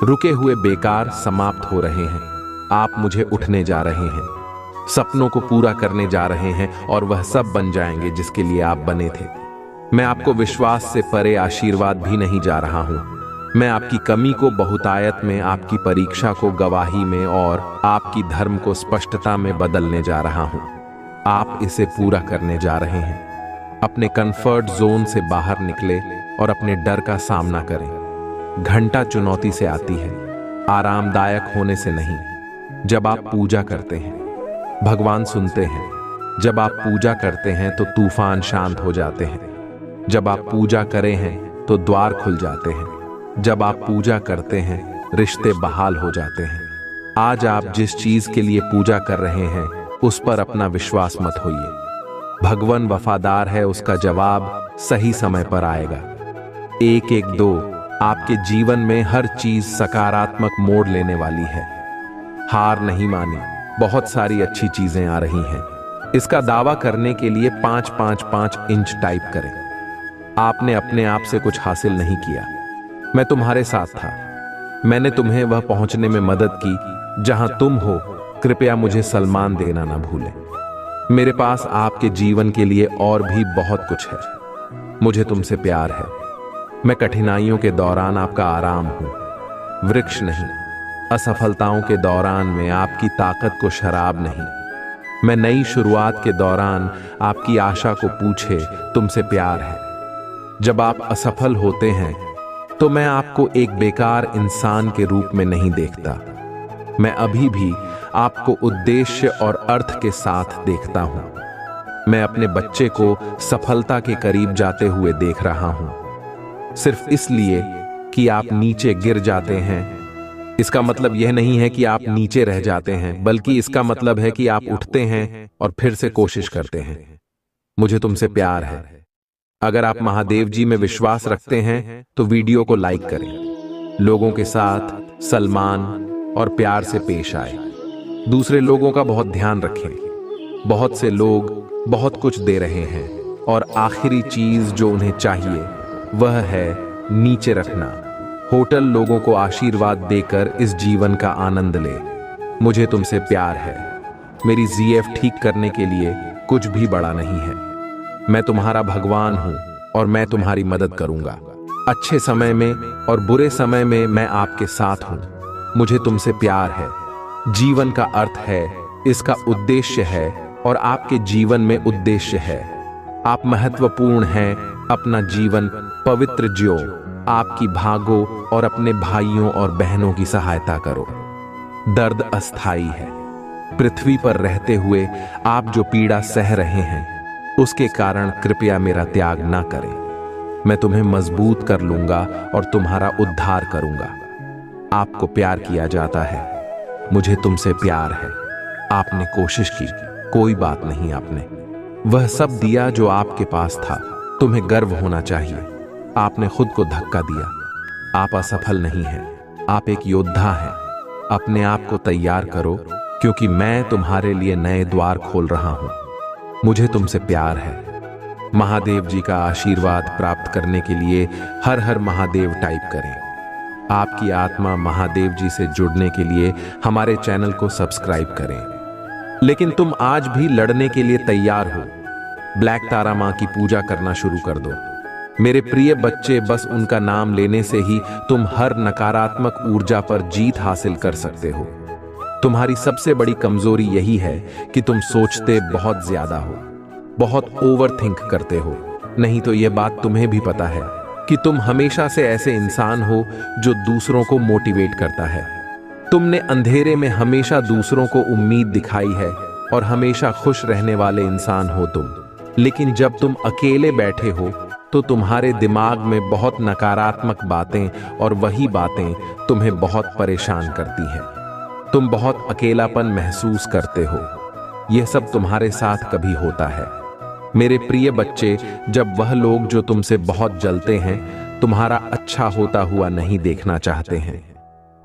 रुके हुए बेकार समाप्त हो रहे हैं। आप मुझे उठने जा रहे हैं, सपनों को पूरा करने जा रहे हैं और वह सब बन जाएंगे जिसके लिए आप बने थे। मैं आपको विश्वास से परे आशीर्वाद भी नहीं जा रहा हूं। मैं आपकी कमी को बहुतायत में, आपकी परीक्षा को गवाही में और आपकी धर्म को स्पष्टता में बदलने जा रहा हूं। आप इसे पूरा करने जा रहे हैं। अपने कंफर्ट जोन से बाहर निकले और अपने डर का सामना करें। घंटा चुनौती से आती है, आरामदायक होने से नहीं। जब आप पूजा करते हैं भगवान सुनते हैं। जब आप पूजा करते हैं तो तूफान शांत हो जाते हैं। जब आप पूजा करें हैं तो द्वार खुल जाते हैं। जब आप पूजा करते हैं रिश्ते बहाल हो जाते हैं। आज आप जिस चीज के लिए पूजा कर रहे हैं उस पर अपना विश्वास मत होइए। भगवान वफादार है, उसका जवाब सही समय पर आएगा। 112 आपके जीवन में हर चीज सकारात्मक मोड़ लेने वाली है। हार नहीं मानी, बहुत सारी अच्छी चीजें आ रही हैं। इसका दावा करने के लिए 5-5-5 इंच टाइप करें। आपने अपने आप से कुछ हासिल नहीं किया, मैं तुम्हारे साथ था। मैंने तुम्हें वह पहुंचने में मदद की जहां तुम हो। कृपया मुझे सम्मान देना ना भूलें। मेरे पास आपके जीवन के लिए और भी बहुत कुछ है। मुझे तुमसे प्यार है। मैं कठिनाइयों के दौरान आपका आराम हूं, वृक्ष नहीं। असफलताओं के दौरान में आपकी ताकत को शराब नहीं। मैं नई शुरुआत के दौरान आपकी आशा को पूछे तुमसे प्यार है। जब आप असफल होते हैं तो मैं आपको एक बेकार इंसान के रूप में नहीं देखता। मैं अभी भी आपको उद्देश्य और अर्थ के साथ देखता हूं। मैं अपने बच्चे को सफलता के करीब जाते हुए देख रहा हूं। सिर्फ इसलिए कि आप नीचे गिर जाते हैं, इसका मतलब यह नहीं है कि आप नीचे रह जाते हैं, बल्कि इसका मतलब है कि आप उठते हैं और फिर से कोशिश करते हैं। मुझे तुमसे प्यार है। अगर आप महादेव जी में विश्वास रखते हैं तो वीडियो को लाइक करें, लोगों के साथ सम्मान और प्यार से पेश आए, दूसरे लोगों का बहुत ध्यान रखें। बहुत से लोग बहुत कुछ दे रहे हैं और आखिरी चीज जो उन्हें चाहिए वह है नीचे रखना। होटल लोगों को आशीर्वाद देकर इस जीवन का आनंद ले। मुझे तुमसे प्यार है। मेरी जीएफ ठीक करने के लिए कुछ भी बड़ा नहीं है। मैं तुम्हारा भगवान हूं और मैं तुम्हारी मदद करूंगा। अच्छे समय में और बुरे समय में मैं आपके साथ हूं। मुझे तुमसे प्यार है। जीवन का अर्थ है, इसका उद्देश्य है और आपके जीवन में उद्देश्य है। आप महत्वपूर्ण हैं। अपना जीवन पवित्र जियो। आपकी भागो और अपने भाइयों और बहनों की सहायता करो। दर्द अस्थाई है। पृथ्वी पर रहते हुए आप जो पीड़ा सह रहे हैं उसके कारण कृपया मेरा त्याग ना करें। मैं तुम्हें मजबूत कर लूंगा और तुम्हारा उद्धार करूंगा। आपको प्यार किया जाता है। मुझे तुमसे प्यार है। आपने कोशिश की, कोई बात नहीं, आपने वह सब दिया जो आपके पास था। तुम्हें गर्व होना चाहिए। आपने खुद को धक्का दिया। आप असफल नहीं हैं, आप एक योद्धा हैं। अपने आप को तैयार करो, क्योंकि मैं तुम्हारे लिए नए द्वार खोल रहा हूं। मुझे तुमसे प्यार है। महादेव जी का आशीर्वाद प्राप्त करने के लिए हर हर महादेव टाइप करें। आपकी आत्मा महादेव जी से जुड़ने के लिए हमारे चैनल को सब्सक्राइब करें। लेकिन तुम आज भी लड़ने के लिए तैयार हो। ब्लैक तारा मां की पूजा करना शुरू कर दो। मेरे प्रिय बच्चे, बस उनका नाम लेने से ही तुम हर नकारात्मक ऊर्जा पर जीत हासिल कर सकते हो। तुम्हारी सबसे बड़ी कमजोरी यही है कि तुम सोचते बहुत ज्यादा हो, बहुत ओवरथिंक करते हो। नहीं तो यह बात तुम्हें भी पता है कि तुम हमेशा से ऐसे इंसान हो जो दूसरों को मोटिवेट करता है। तुमने अंधेरे में हमेशा दूसरों को उम्मीद दिखाई है और हमेशा खुश रहने वाले इंसान हो तुम। लेकिन जब तुम अकेले बैठे हो तो तुम्हारे दिमाग में बहुत नकारात्मक बातें और वही बातें तुम्हें बहुत परेशान करती हैं। तुम बहुत अकेलापन महसूस करते हो। यह सब तुम्हारे साथ कभी होता है। मेरे प्रिय बच्चे, जब वह लोग जो तुमसे बहुत जलते हैं तुम्हारा अच्छा होता हुआ नहीं देखना चाहते हैं,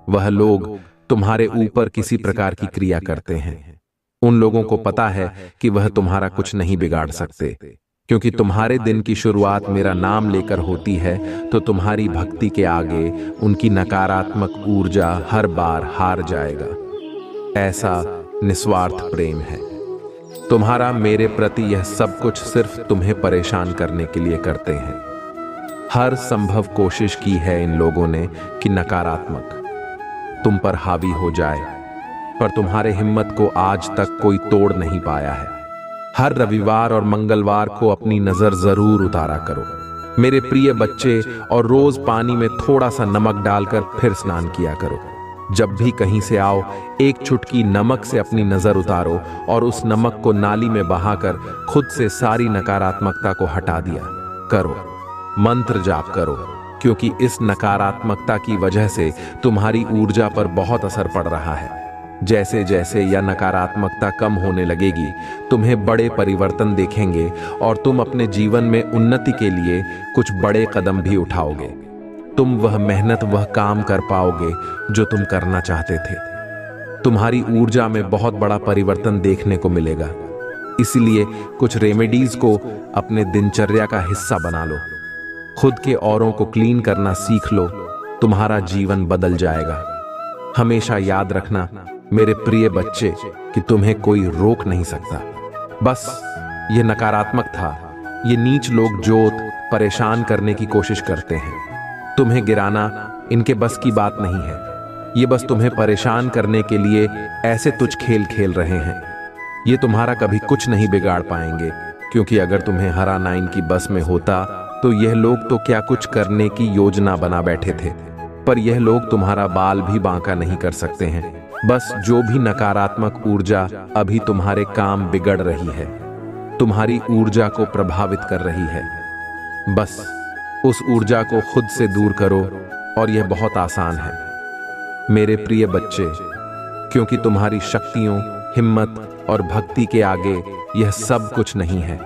वह लोग तुम्हारे ऊपर किसी प्रकार की क्रिया करते हैं, उन लोगों को पता है कि वह तुम्हारा कुछ नहीं बिगाड़ सकते, क्योंकि तुम्हारे दिन की शुरुआत मेरा नाम लेकर होती है। तो तुम्हारी भक्ति के आगे उनकी नकारात्मक ऊर्जा हर बार हार जाएगा। ऐसा निस्वार्थ प्रेम है तुम्हारा मेरे प्रति। यह सब कुछ सिर्फ तुम्हें परेशान करने के लिए करते हैं। हर संभव कोशिश की है इन लोगों ने कि नकारात्मक तुम पर हावी हो जाए, पर तुम्हारे हिम्मत को आज तक कोई तोड़ नहीं पाया है। हर रविवार और मंगलवार को अपनी नजर जरूर उतारा करो मेरे प्रिय बच्चे, और रोज पानी में थोड़ा सा नमक डालकर फिर स्नान किया करो। जब भी कहीं से आओ, एक चुटकी नमक से अपनी नजर उतारो और उस नमक को नाली में बहाकर खुद से सारी नकारात्मकता को हटा दिया करो। मंत्र जाप करो, क्योंकि इस नकारात्मकता की वजह से तुम्हारी ऊर्जा पर बहुत असर पड़ रहा है। जैसे जैसे यह नकारात्मकता कम होने लगेगी, तुम्हें बड़े परिवर्तन देखेंगे और तुम अपने जीवन में उन्नति के लिए कुछ बड़े कदम भी उठाओगे। तुम वह मेहनत, वह काम कर पाओगे जो तुम करना चाहते थे। तुम्हारी ऊर्जा में बहुत बड़ा परिवर्तन देखने को मिलेगा। इसलिए कुछ रेमेडीज को अपने दिनचर्या का हिस्सा बना लो। खुद के औरों को क्लीन करना सीख लो, तुम्हारा जीवन बदल जाएगा। हमेशा याद रखना मेरे प्रिय बच्चे कि तुम्हें कोई रोक नहीं सकता। बस ये नकारात्मक था। ये नीच लोग जो परेशान करने की कोशिश करते हैं, तुम्हें गिराना इनके बस की बात नहीं है। ये बस तुम्हें परेशान करने के लिए ऐसे तुच्छ खेल खेल रहे हैं। ये तुम्हारा कभी कुछ नहीं बिगाड़ पाएंगे, क्योंकि अगर तुम्हें हराना इनकी बस में होता तो यह लोग तो क्या कुछ करने की योजना बना बैठे थे। पर यह लोग तुम्हारा बाल भी बांका नहीं कर सकते हैं। बस जो भी नकारात्मक ऊर्जा अभी तुम्हारे काम बिगड़ रही है, तुम्हारी ऊर्जा को प्रभावित कर रही है। बस उस ऊर्जा को खुद से दूर करो और यह बहुत आसान है मेरे प्रिय बच्चे, क्योंकि तुम्हारी शक्तियों, हिम्मत और भक्ति के आगे यह सब कुछ नहीं है।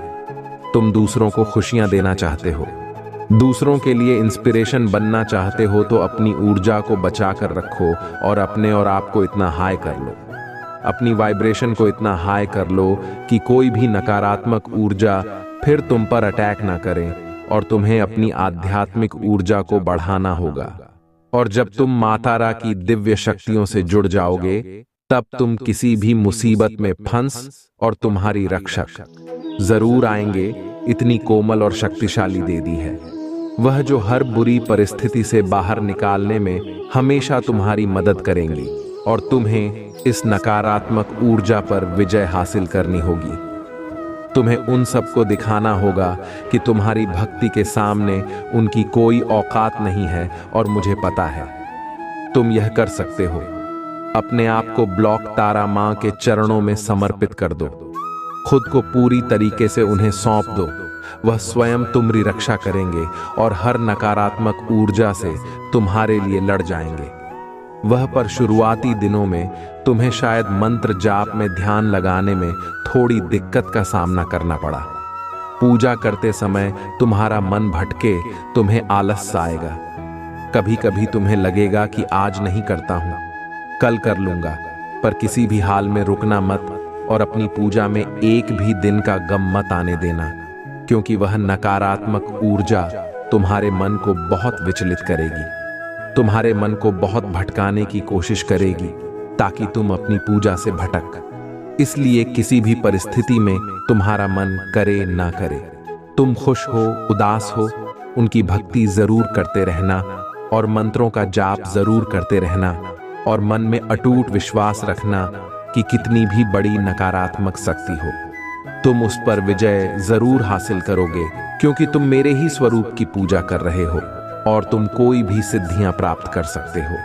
तुम दूसरों को खुशियां देना चाहते हो, दूसरों के लिए इंस्पिरेशन बनना चाहते हो, तो अपनी ऊर्जा को बचा कर रखो और अपने और आप को इतना हाई कर लो, अपनी वाइब्रेशन को इतना हाई कर लो कि कोई भी नकारात्मक ऊर्जा फिर तुम पर अटैक ना करे और तुम्हें अपनी आध्यात्मिक ऊर्जा को बढ़ाना होगा। और जब तुम माता रा की दिव्य शक्तियों से जुड़ जाओगे, तब तुम किसी भी मुसीबत में फंस और तुम्हारी रक्षक जरूर आएंगे। इतनी कोमल और शक्तिशाली दे दी है वह, जो हर बुरी परिस्थिति से बाहर निकालने में हमेशा तुम्हारी मदद करेंगी और तुम्हें इस नकारात्मक ऊर्जा पर विजय हासिल करनी होगी। तुम्हें उन सबको दिखाना होगा कि तुम्हारी भक्ति के सामने उनकी कोई औकात नहीं है, और मुझे पता है तुम यह कर सकते हो। अपने आप को ब्लॉक तारा मां के चरणों में समर्पित कर दो, खुद को पूरी तरीके से उन्हें सौंप दो। वह स्वयं तुम्हारी रक्षा करेंगे और हर नकारात्मक ऊर्जा से तुम्हारे लिए लड़ जाएंगे। वह पर शुरुआती दिनों में तुम्हें शायद मंत्र जाप में ध्यान लगाने में थोड़ी दिक्कत का सामना करना पड़ा। पूजा करते समय तुम्हारा मन भटके, तुम्हें आलस आएगा। कभी कभी तुम्हें लगेगा कि आज नहीं करता हूं, कल कर लूंगा, पर किसी भी हाल में रुकना मत और अपनी पूजा में एक भी दिन का गम मत आने देना, क्योंकि वह नकारात्मक ऊर्जा तुम्हारे मन को बहुत विचलित करेगी, तुम्हारे मन को बहुत भटकाने की कोशिश करेगी ताकि तुम अपनी पूजा से भटक। इसलिए किसी भी परिस्थिति में तुम्हारा मन करे ना करे, तुम खुश हो उदास हो, उनकी भक्ति जरूर करते रहना और मंत्रों का जाप जरूर करते रहना और मन में अटूट विश्वास रखना कि कितनी भी बड़ी नकारात्मक शक्ति हो, तुम उस पर विजय जरूर हासिल करोगे, क्योंकि तुम मेरे ही स्वरूप की पूजा कर रहे हो और तुम कोई भी सिद्धियां प्राप्त कर सकते हो,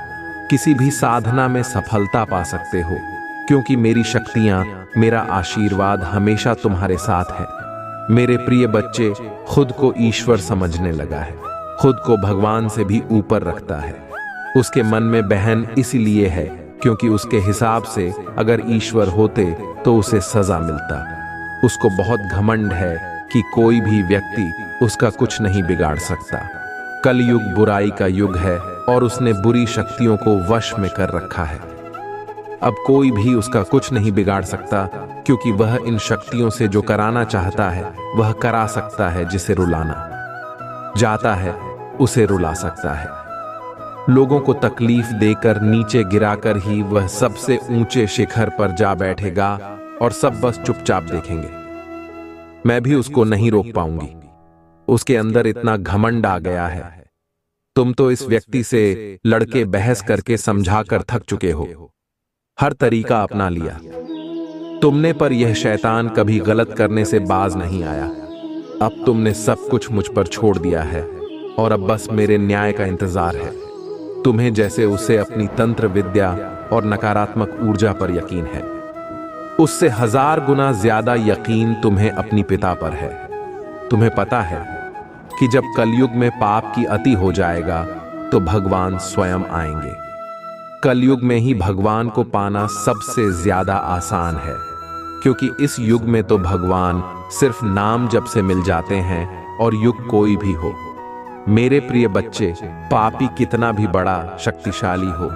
किसी भी साधना में सफलता पा सकते हो, क्योंकि मेरी शक्तियां, मेरा आशीर्वाद हमेशा तुम्हारे साथ है। मेरे प्रिय बच्चे, खुद को ईश्वर समझने लगा है, खुद को भगवान से भी ऊपर रखता है। उसके मन में बहन इसलिए है क्योंकि उसके हिसाब से अगर ईश्वर होते तो उसे सजा मिलता। उसको बहुत घमंड है कि कोई भी व्यक्ति उसका कुछ नहीं बिगाड़ सकता। कलयुग बुराई का युग है और उसने बुरी शक्तियों को वश में कर रखा है। अब कोई भी उसका कुछ नहीं बिगाड़ सकता, क्योंकि वह इन शक्तियों से जो कराना चाहता है वह करा सकता है। जिसे रुलाना जाता है उसे रुला सकता है। लोगों को तकलीफ देकर, नीचे गिराकर ही वह सबसे ऊंचे शिखर पर जा बैठेगा और सब बस चुपचाप देखेंगे। मैं भी उसको नहीं रोक पाऊंगी, उसके अंदर इतना घमंड आ गया है। तुम तो इस व्यक्ति से लड़के बहस करके समझाकर थक चुके हो, हर तरीका अपना लिया तुमने, पर यह शैतान कभी गलत करने से बाज नहीं आया। अब तुमने सब कुछ मुझ पर छोड़ दिया है और अब बस मेरे न्याय का इंतजार है। तुम्हें जैसे उसे अपनी तंत्र विद्या और नकारात्मक ऊर्जा पर यकीन है, उससे 1000 गुना ज्यादा यकीन तुम्हें अपनी पिता पर है। तुम्हें पता है कि जब कलयुग में पाप की अति हो जाएगा तो भगवान स्वयं आएंगे। कलयुग में ही भगवान को पाना सबसे ज्यादा आसान है, क्योंकि इस युग में तो भगवान सिर्फ नाम जप से मिल जाते हैं, और युग कोई भी हो। मेरे प्रिय बच्चे, पापी कितना भी बड़ा शक्तिशाली हो,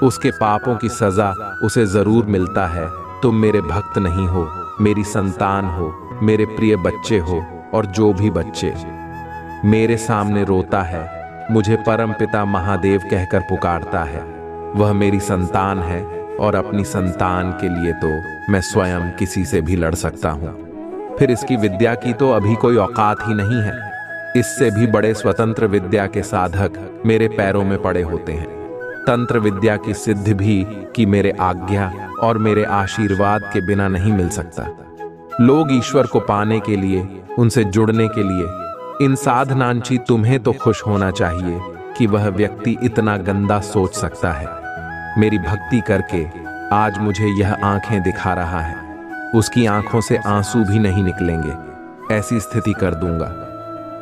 उसके पापों की सजा उसे जरूर मिलता है। तुम मेरे भक्त नहीं हो, मेरी संतान हो, मेरे प्रिय बच्चे हो, और जो भी बच्चे मेरे सामने रोता है, मुझे परमपिता महादेव कहकर पुकारता है, वह मेरी संतान है, और अपनी संतान के लिए तो मैं स्वयं किसी से भी लड़ सकता हूं। फिर इसकी विद्या की तो अभी कोई औकात ही नहीं है। इससे भी बड़े स्वतंत्र विद्या के साधक मेरे पैरों में पड़े होते हैं। तंत्र विद्या की सिद्धि भी कि मेरे आज्ञा और मेरे आशीर्वाद के बिना नहीं मिल सकता। लोग ईश्वर को पाने के लिए, उनसे जुड़ने के लिए, इन साधनांची तुम्हें तो खुश होना चाहिए कि वह व्यक्ति इतना गंदा सोच सकता है। मेरी भक्ति करके आज मुझे यह आंखें दिखा रहा है, उसकी आंखों से आंसू भी नहीं निकलेंगे, ऐसी स्थिति कर दूंगा।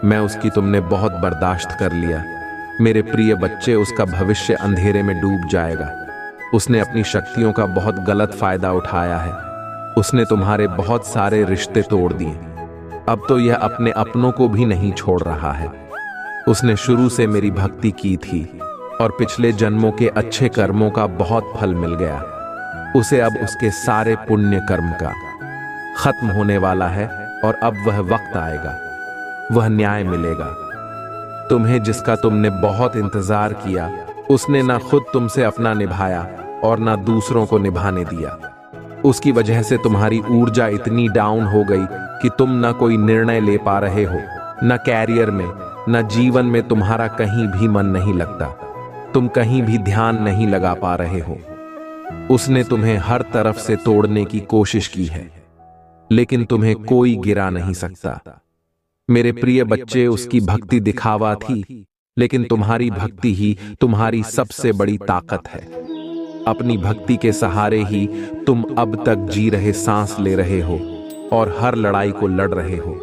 मैं उसकी तुमने बहुत बर्दाश्त कर लिया। मेरे प्रिय बच्चे, उसका भविष्य अंधेरे में डूब जाएगा। उसने अपनी शक्तियों का बहुत गलत फायदा उठाया है। उसने तुम्हारे बहुत सारे रिश्ते तोड़ दिए। अब तो यह अपने अपनों को भी नहीं छोड़ रहा है। उसने शुरू से मेरी भक्ति की थी और पिछले जन्मों के अच्छे कर्मों का बहुत फल मिल गया। उसे अब उसके सारे पुण्य कर्म का खत्म होने वाला है और अब वह वक्त आएगा, वह न्याय मिलेगा। तुम्हें जिसका तुमने बहुत इंतजार किया, उसने ना खुद तुमसे अपना निभाया और ना दूसरों को निभाने दिया। उसकी वजह से तुम्हारी ऊर्जा इतनी डाउन हो गई कि तुम ना कोई निर्णय ले पा रहे हो, ना कैरियर में, ना जीवन में तुम्हारा कहीं भी मन नहीं लगता। तुम कहीं भी ध्यान नहीं लगा पा रहे हो। उसने तुम्हें हर तरफ से तोड़ने की कोशिश की है, लेकिन तुम्हें कोई गिरा नहीं सकता। मेरे प्रिय बच्चे, उसकी भक्ति दिखावा थी, लेकिन तुम्हारी भक्ति ही तुम्हारी सबसे बड़ी ताकत है। अपनी भक्ति के सहारे ही तुम अब तक जी रहे, सांस ले रहे हो और हर लड़ाई को लड़ रहे हो।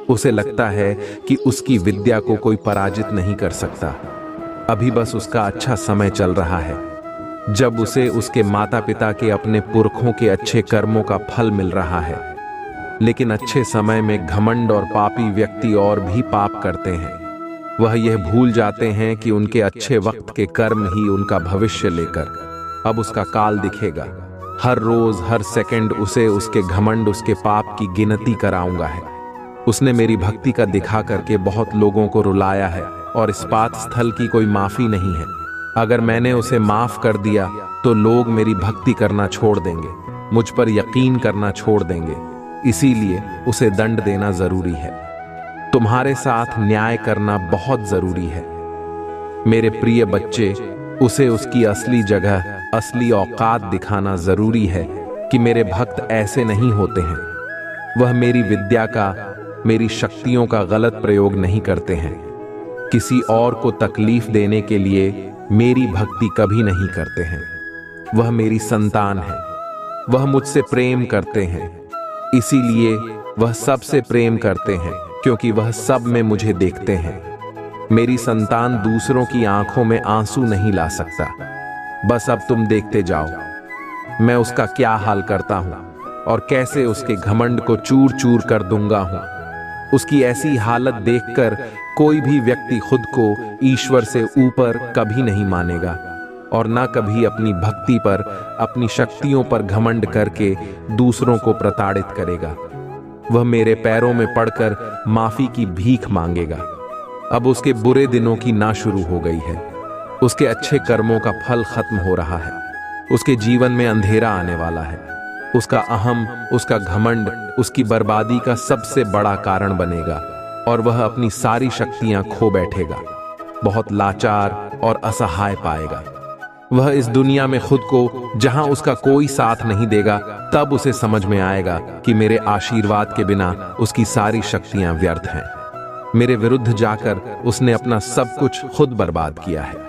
उसे लगता है कि उसकी विद्या को कोई पराजित नहीं कर सकता। अभी बस उसका अच्छा समय चल रहा है, जब उसे उसके माता पिता के, अपने पुरखों के अच्छे कर्मों का फल मिल रहा है। लेकिन अच्छे समय में घमंड और पापी व्यक्ति और भी पाप करते हैं। वह यह भूल जाते हैं कि उनके अच्छे वक्त के कर्म ही उनका भविष्य लेकर अब उसका काल दिखेगा। हर रोज, हर सेकंड उसे उसके घमंड, उसके पाप की गिनती कराऊंगा है। उसने मेरी भक्ति का दिखा करके बहुत लोगों को रुलाया है और इस्पात स्थल की कोई माफी नहीं है। अगर मैंने उसे माफ कर दिया तो लोग मेरी भक्ति करना छोड़ देंगे, मुझ पर यकीन करना छोड़ देंगे। इसीलिए उसे दंड देना जरूरी है। तुम्हारे साथ न्याय करना बहुत जरूरी है। मेरे प्रिय बच्चे, उसे उसकी असली जगह, असली औकात दिखाना जरूरी है कि मेरे भक्त ऐसे नहीं होते हैं। वह मेरी विद्या का, मेरी शक्तियों का गलत प्रयोग नहीं करते हैं। किसी और को तकलीफ देने के लिए मेरी भक्ति कभी नहीं करते हैं। वह मेरी संतान है, वह मुझसे प्रेम करते हैं। इसीलिए वह सबसे प्रेम करते हैं, क्योंकि वह सब में मुझे देखते हैं। मेरी संतान दूसरों की आंखों में आंसू नहीं ला सकता। बस अब तुम देखते जाओ मैं उसका क्या हाल करता हूं और कैसे उसके घमंड को चूर चूर कर दूंगा हूं। उसकी ऐसी हालत देखकर कोई भी व्यक्ति खुद को ईश्वर से ऊपर कभी नहीं मानेगा और ना कभी अपनी भक्ति पर, अपनी शक्तियों पर घमंड करके दूसरों को प्रताड़ित करेगा। वह मेरे पैरों में पड़कर माफी की भीख मांगेगा। अब उसके बुरे दिनों की ना शुरू हो गई है। उसके अच्छे कर्मों का फल खत्म हो रहा है। उसके जीवन में अंधेरा आने वाला है। उसका अहम, उसका घमंड उसकी बर्बादी का सबसे बड़ा कारण बनेगा और वह अपनी सारी शक्तियां खो बैठेगा। बहुत लाचार और असहाय पाएगा। वह इस दुनिया में खुद को, जहां उसका कोई साथ नहीं देगा, तब उसे समझ में आएगा कि मेरे आशीर्वाद के बिना उसकी सारी शक्तियां व्यर्थ हैं। मेरे विरुद्ध जाकर उसने अपना सब कुछ खुद बर्बाद किया है।